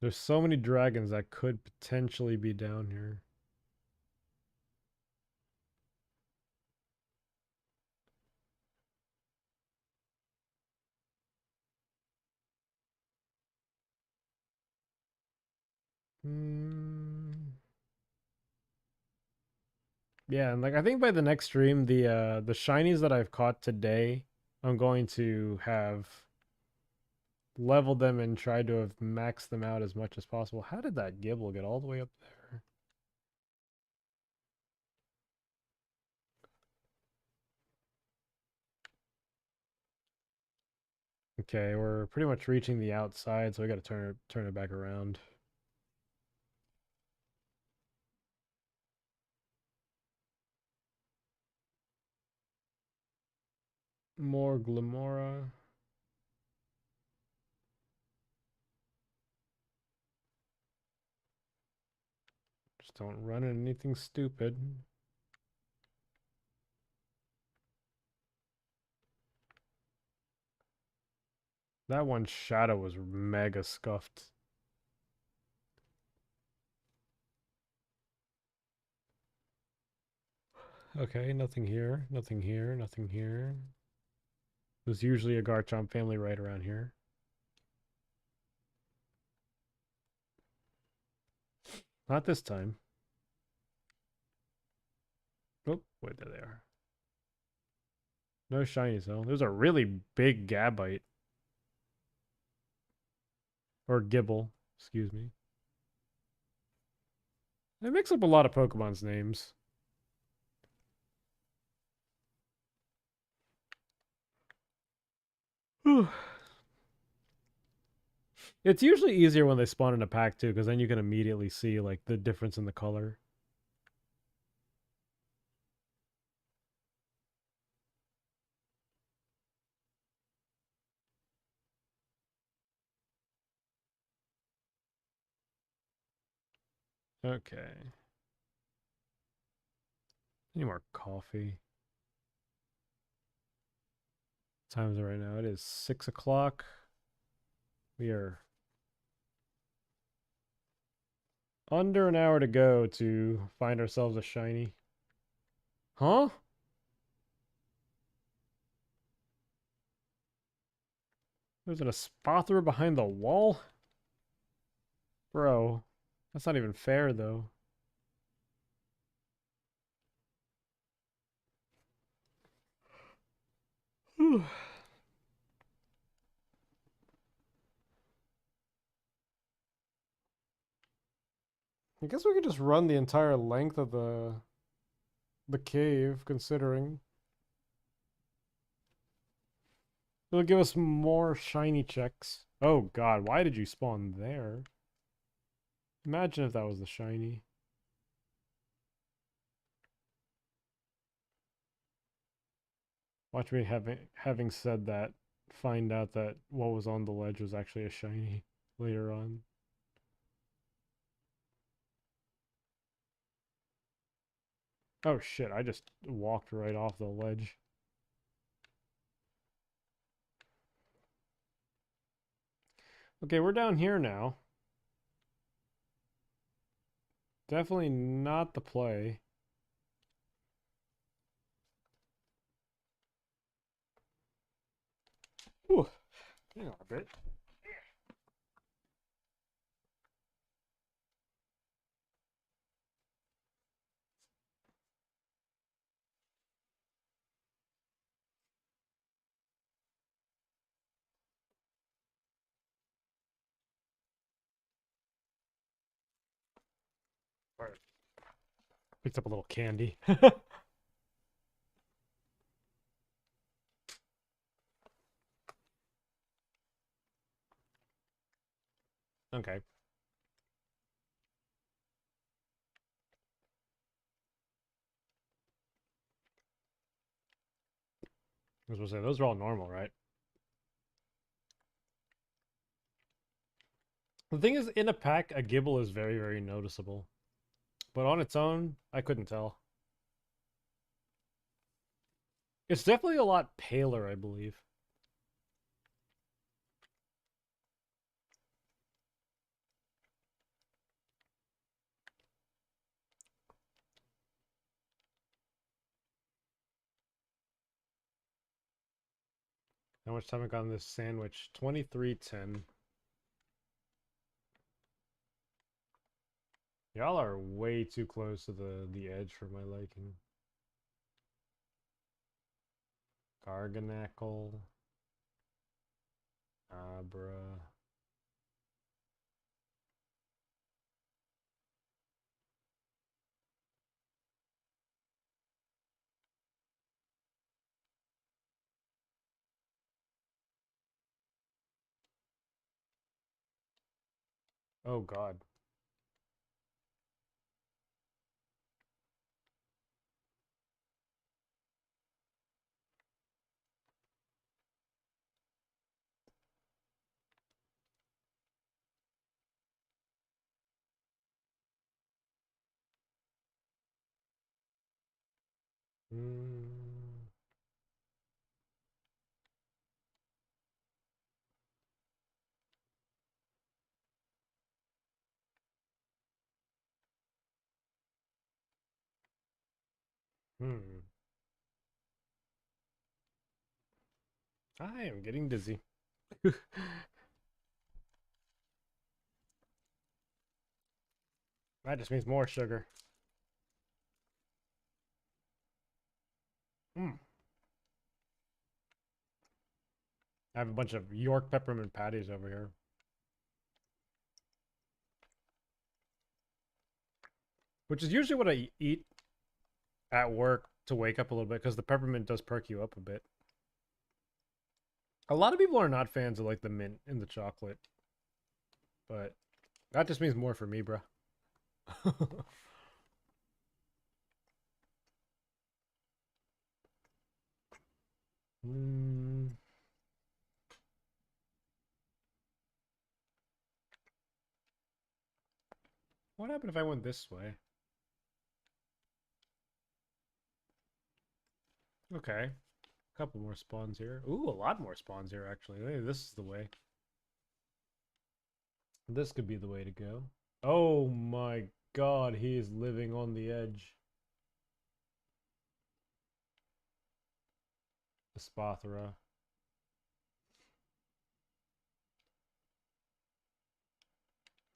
There's so many dragons that could potentially be down here. Yeah, and like I think by the next stream, the shinies that I've caught today, I'm going to have leveled them and tried to have maxed them out as much as possible. How did that Gibble get all the way up there? Okay, we're pretty much reaching the outside, so we got to turn it back around. More Glamora. Just don't run into anything stupid. That one shadow was mega scuffed. Okay, nothing here, nothing here, nothing here. There's usually a Garchomp family right around here. Not this time. Oh, wait, there they are. No shinies though. There's a really big Gabite. Or Gibble, excuse me. It mix up a lot of Pokemon's names. It's usually easier when they spawn in a pack too, because then you can immediately see like the difference in the color. Okay. Any more coffee? What time is it right now? It is 6 o'clock. We are under an hour to go to find ourselves a shiny. Huh? There's a spother behind the wall? Bro, that's not even fair though. I guess we could just run the entire length of the cave, considering. It'll give us more shiny checks. Oh god, why did you spawn there? Imagine if that was the shiny. Watch me having said that, find out that what was on the ledge was actually a shiny later on. Oh shit, I just walked right off the ledge. Okay, we're down here now. Definitely not the play. Ooh, hang on a bit. Alright. Picked up a little candy. Okay. I was supposed to say, those are all normal, right? The thing is, in a pack, a Gibble is very, very noticeable. But on its own, I couldn't tell. It's definitely a lot paler, I believe. How much time I got on this sandwich? 23:10. Y'all are way too close to the edge for my liking. Garganackle. Abra. Oh god. Mm. Hmm. I am getting dizzy. That just means more sugar. Mm. I have a bunch of York peppermint patties over here. Which is usually what I eat at work to wake up a little bit, because the peppermint does perk you up a bit. A lot of people are not fans of like the mint in the chocolate, but that just means more for me, bro. Mm. What happened if I went this way? Okay. A couple more spawns here. Ooh, a lot more spawns here, actually. Maybe this is the way. This could be the way to go. Oh my god, he is living on the edge. The Spathra.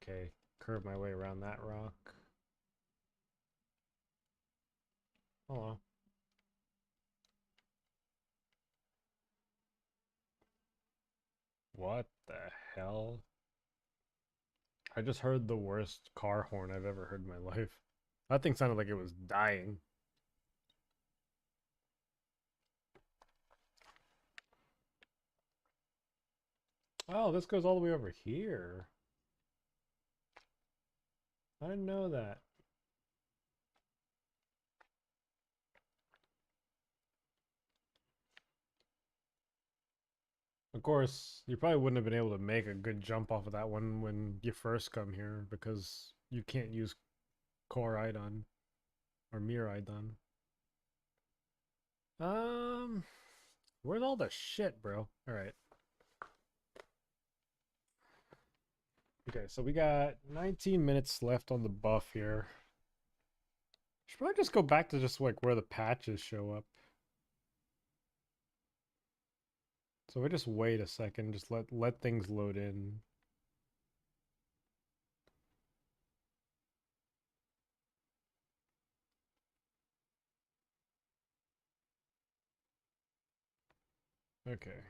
Okay, curve my way around that rock. Hello. What the hell? I just heard the worst car horn I've ever heard in my life. That thing sounded like it was dying. Oh, this goes all the way over here. I didn't know that. Of course, you probably wouldn't have been able to make a good jump off of that one when you first come here because you can't use Core Idon or Mir Idon. Um, where's all the shit, bro? All right. Okay, so we got 19 minutes left on the buff here. Should probably just go back to just like where the patches show up. So we just wait a second, just let things load in. Okay.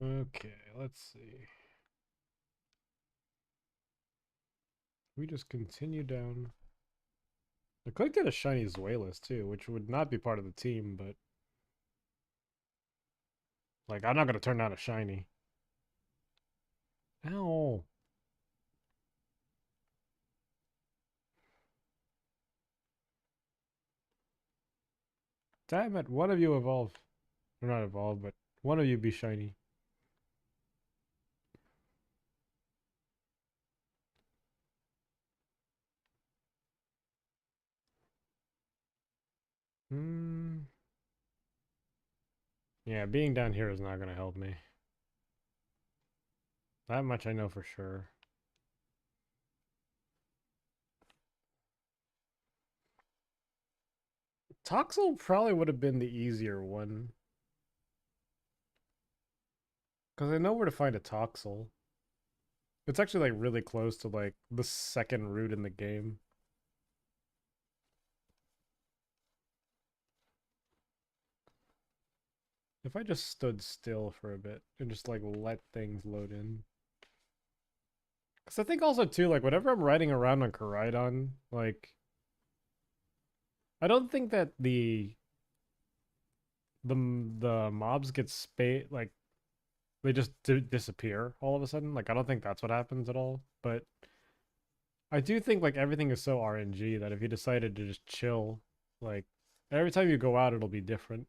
Okay, let's see. We just continue down. I clicked at a shiny Zuelis too, which would not be part of the team, but like I'm not gonna turn down a shiny. Ow. Damn it, one of you evolve. Or not evolve, but one of you be shiny. Hmm. Yeah, being down here is not gonna help me. That much I know for sure. Toxel probably would have been the easier one. Because I know where to find a Toxel. It's actually like really close to like the second route in the game. If I just stood still for a bit and just like let things load in. Because I think also too, like whenever I'm riding around on Koraidon, like I don't think that the mobs get like they just disappear all of a sudden. Like I don't think that's what happens at all. But I do think like everything is so RNG that if you decided to just chill, like every time you go out, it'll be different,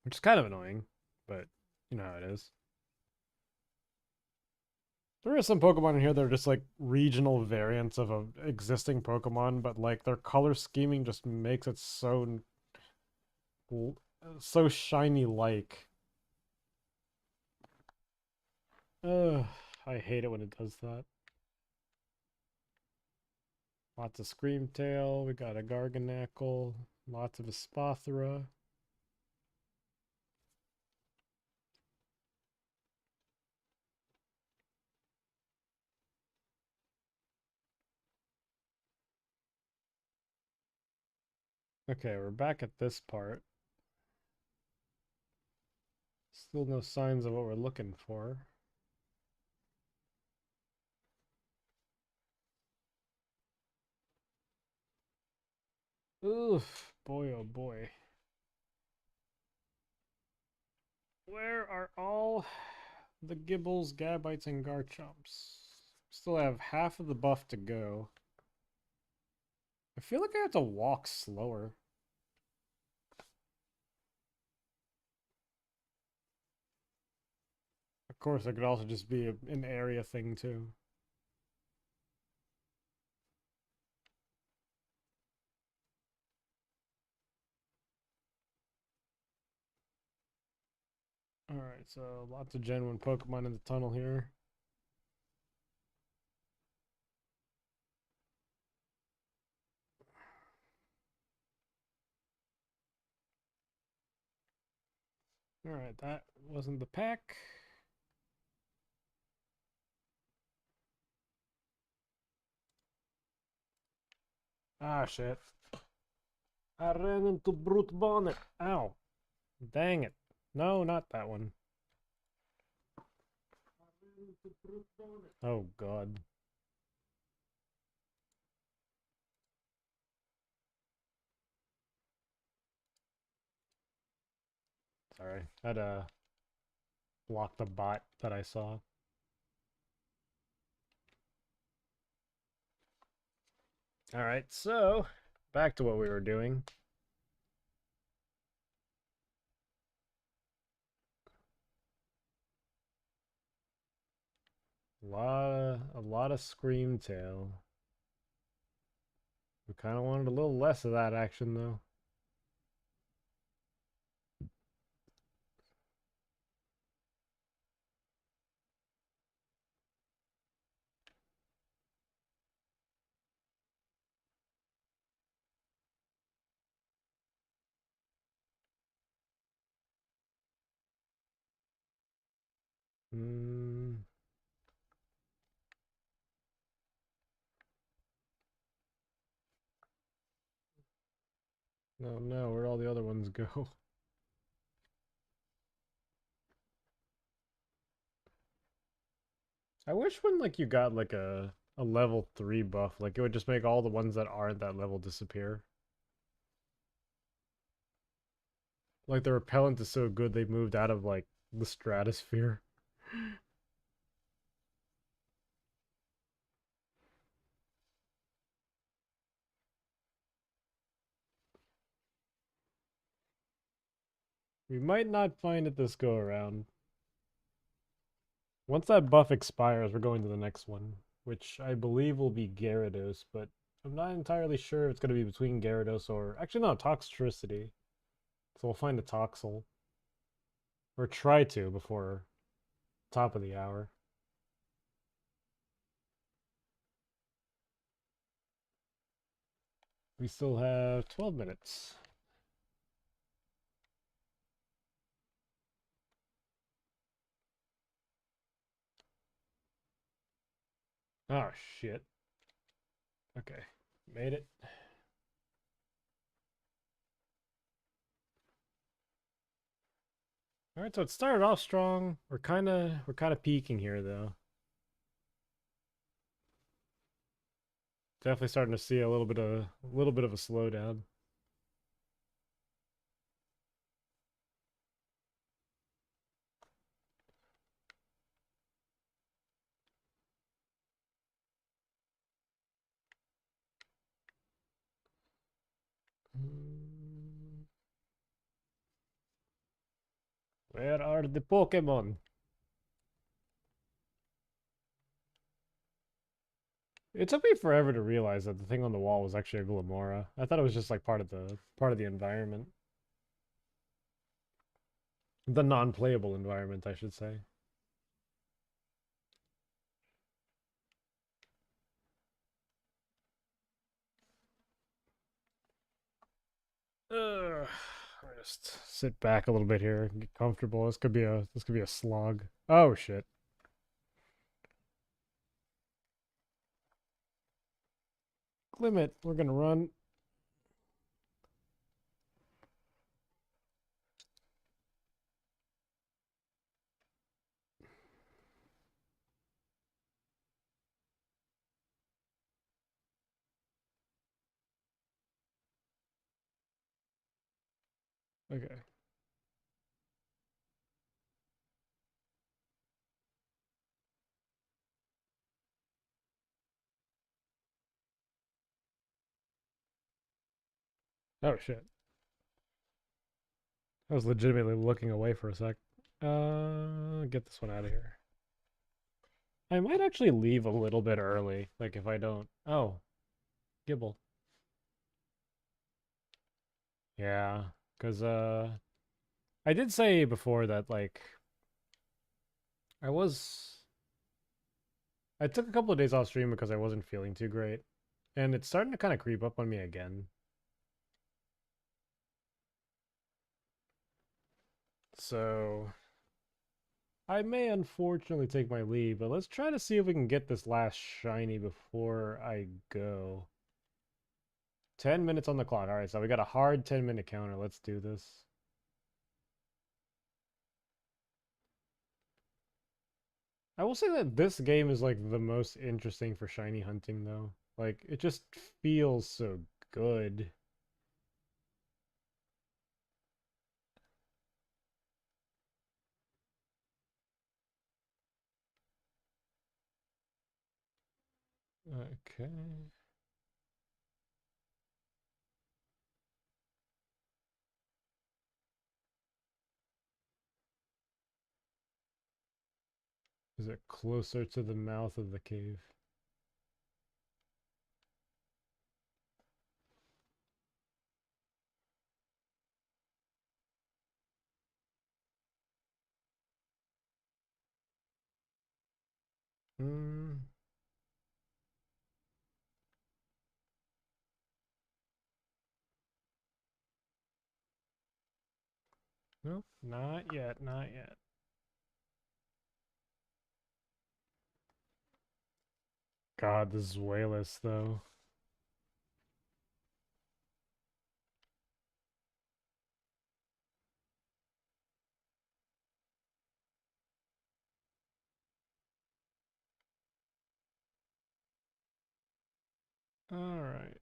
which is kind of annoying. But you know how it is. There are some Pokemon in here that are just like regional variants of a existing Pokemon, but like their color scheming just makes it so shiny like. Ugh, I hate it when it does that. Lots of Screamtail, we got a Garganacl, lots of Espathra. Okay, we're back at this part. Still no signs of what we're looking for. Oof, boy oh boy. Where are all the Gibbles, Gabites, and Garchomps? Still have half of the buff to go. I feel like I have to walk slower. Of course, it could also just be an area thing too. Alright, so lots of Gen 1 Pokemon in the tunnel here. Alright, that wasn't the pack. Ah, shit. I ran into Brute Bonnet. Ow. Dang it. No, not that one. Oh, God. Sorry. I had to block the bot that I saw. Alright, so back to what we were doing. A lot of Screamtail. We kind of wanted a little less of that action, though. Hmm. No, no, where'd all the other ones go? I wish when like you got like a level 3 buff, like it would just make all the ones that aren't that level disappear. Like the repellent is so good they moved out of like the stratosphere. We might not find it this go around. Once that buff expires, we're going to the next one, which I believe will be Gyarados, but I'm not entirely sure if it's going to be between Gyarados or... Actually, no, Toxtricity. So we'll find a Toxel. Or try to before top of the hour. We still have 12 minutes. Oh, shit. Okay, made it. All right, so it started off strong. We're kind of peaking here though. Definitely starting to see a little bit of a slowdown. Where are the Pokemon? It took me forever to realize that the thing on the wall was actually a Glamora. I thought it was just like part of the environment. The non-playable environment, I should say. Ugh. Just sit back a little bit here and get comfortable. This could be a slog. Oh shit. Limit. We're gonna run. Okay. Oh shit. I was legitimately looking away for a sec. Get this one out of here. I might actually leave a little bit early, like if I don't. Oh, Gibble. Yeah, because I did say before that like I was I took a couple of days off stream because I wasn't feeling too great, and it's starting to kind of creep up on me again. So I may unfortunately take my leave, but let's try to see if we can get this last shiny before I go. 10 minutes on the clock. All right, so we got a hard 10-minute counter. Let's do this. I will say that this game is like the most interesting for shiny hunting though. Like it just feels so good. Okay. Is it closer to the mouth of the cave? Hmm. Nope, not yet, not yet. God, this is wayless though. Alright.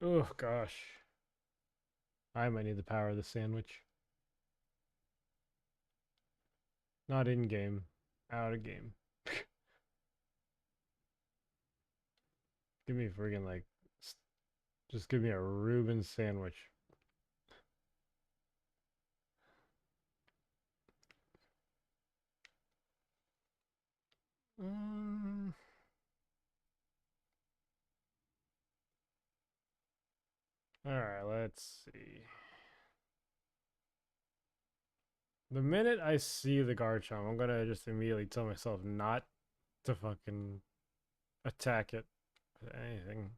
Oh gosh. I might need the power of the sandwich. Not in game. Out of game. Give me friggin' like just give me a Reuben sandwich. Um, Alright, let's see. The minute I see the Garchomp, I'm gonna just immediately tell myself not to fucking attack it with anything.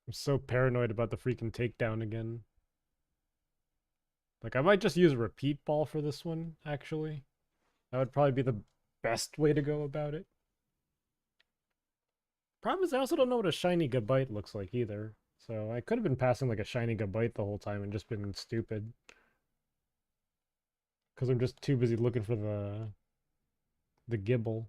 I'm so paranoid about the freaking takedown again. Like, I might just use a repeat ball for this one, actually. That would probably be the best way to go about it. Problem is, I also don't know what a shiny Gabite looks like either. So I could have been passing like a shiny Gabite the whole time and just been stupid. Because I'm just too busy looking for the Gibble.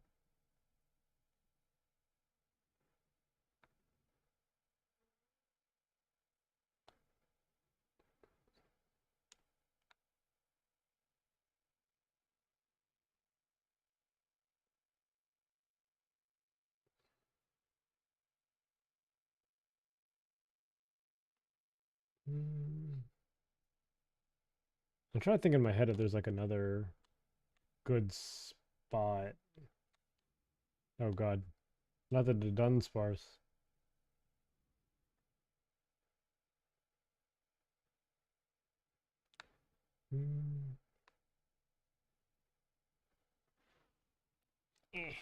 Hmm. I'm trying to think in my head if there's like another good spot. Oh god. Not the Dunsparce. Hmm. Eh.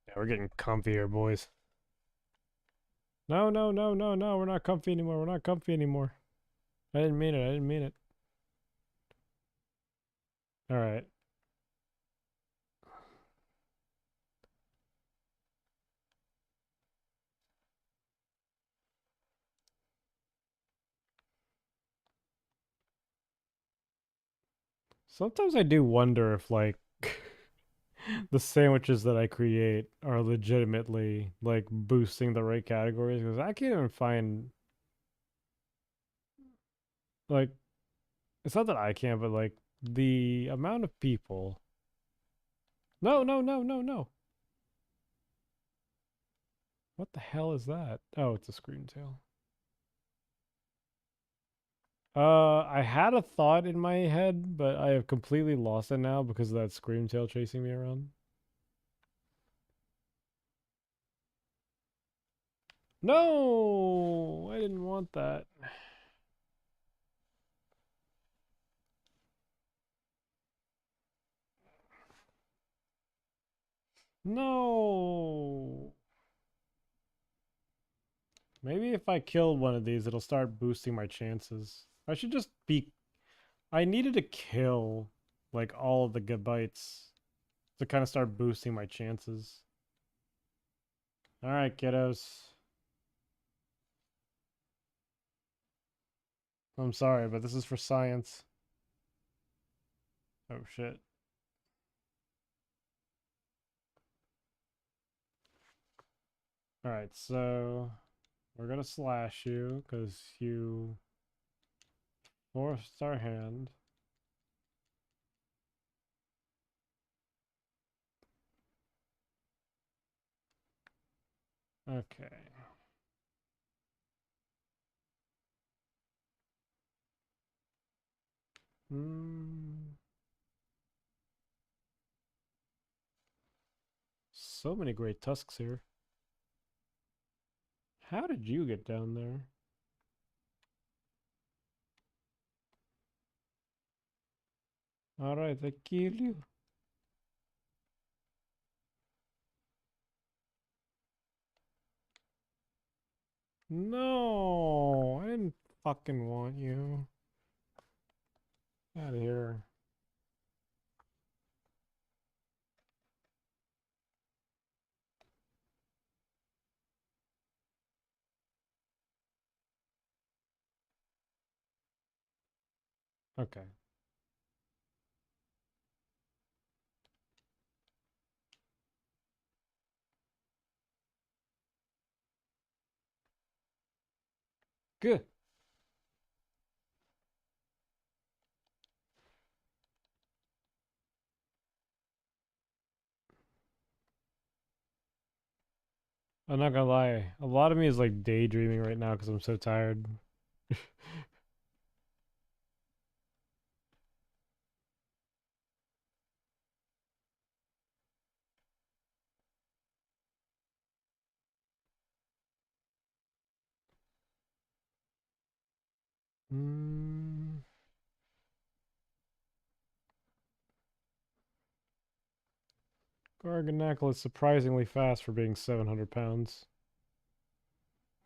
Yeah, we're getting comfy here, boys. No, no, no, no, no. We're not comfy anymore. We're not comfy anymore. I didn't mean it. I didn't mean it. All right. Sometimes I do wonder if like the sandwiches that I create are legitimately like boosting the right categories because I can't even find like it's not that I can't, but like the amount of people. No, no, no, no, no. What the hell is that? Oh, it's a scream tail. I had a thought in my head, but I have completely lost it now because of that scream tail chasing me around. No, I didn't want that. No. Maybe if I killed one of these, it'll start boosting my chances. I should just be. I needed to kill like all of the good bites to kind of start boosting my chances. All right, kiddos. I'm sorry, but this is for science. Oh shit. All right, so we're gonna slash you because you forced our hand. Okay. Hmm. So many great tusks here. How did you get down there? All right, I kill you. No, I didn't fucking want you. Get out of here. Okay. Good. I'm not gonna lie. A lot of me is like daydreaming right now because I'm so tired. Mm, Garganackle is surprisingly fast for being 700 pounds.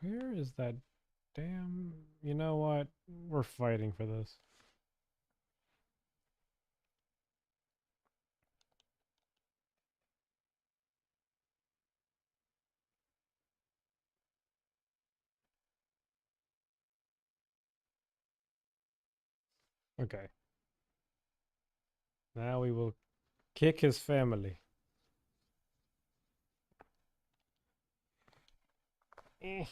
Where is that damn... You know what? We're fighting for this. Okay. Now we will kick his family. Eh.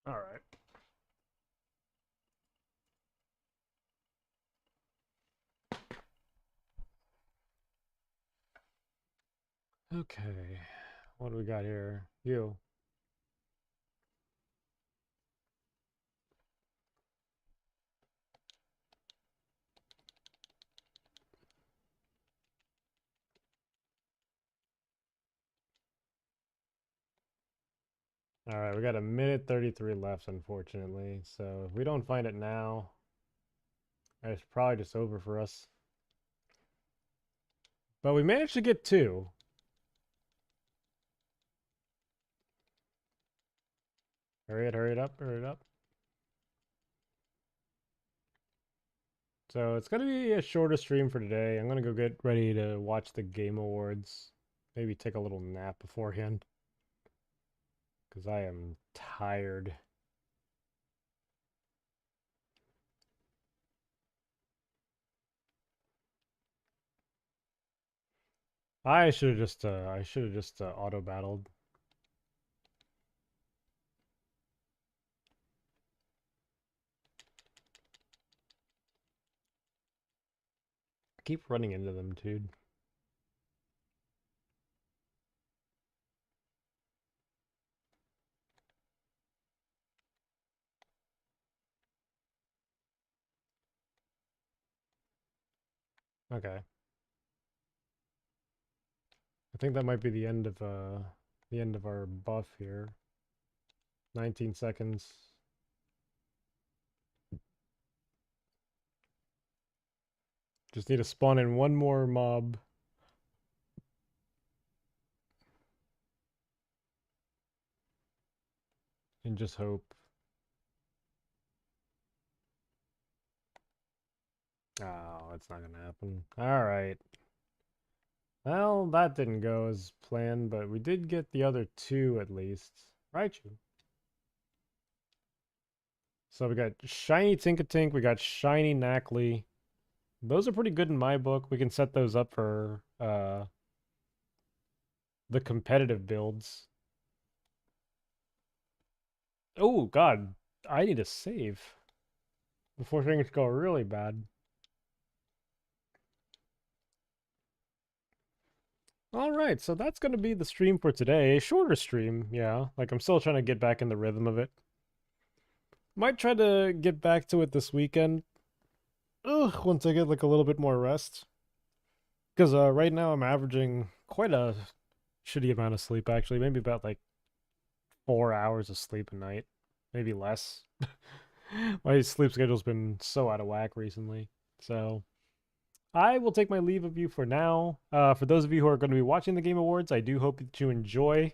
All right. Okay. What do we got here? You. All right, we got a minute 33 left, unfortunately. So if we don't find it now, it's probably just over for us. But we managed to get two. Hurry it up, hurry it up. So it's gonna be a shorter stream for today. I'm gonna go get ready to watch the Game Awards. Maybe take a little nap beforehand. Because I am tired. I should have just auto battled. I keep running into them, dude. Okay. I think that might be the end of our buff here. 19 seconds. Just need to spawn in one more mob. And just hope. Oh, it's not gonna happen. Alright. Well, that didn't go as planned, but we did get the other two at least. Raichu. So we got Shiny Tinkatink, we got Shiny Knackley. Those are pretty good in my book. We can set those up for the competitive builds. Oh, God. I need to save before things go really bad. All right, so that's going to be the stream for today. A shorter stream, yeah. Like, I'm still trying to get back in the rhythm of it. Might try to get back to it this weekend. Ugh, once I get, like, a little bit more rest. Because right now I'm averaging quite a shitty amount of sleep, actually. Maybe about, like, 4 hours of sleep a night. Maybe less. My sleep schedule's been so out of whack recently. So I will take my leave of you for now. For those of you who are going to be watching the Game Awards, I do hope that you enjoy.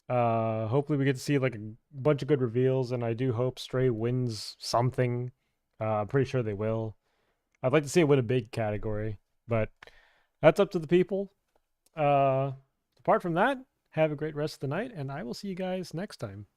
Hopefully we get to see like a bunch of good reveals, and I do hope Stray wins something. I'm pretty sure they will. I'd like to see it win a big category, but that's up to the people. Apart from that, have a great rest of the night, and I will see you guys next time.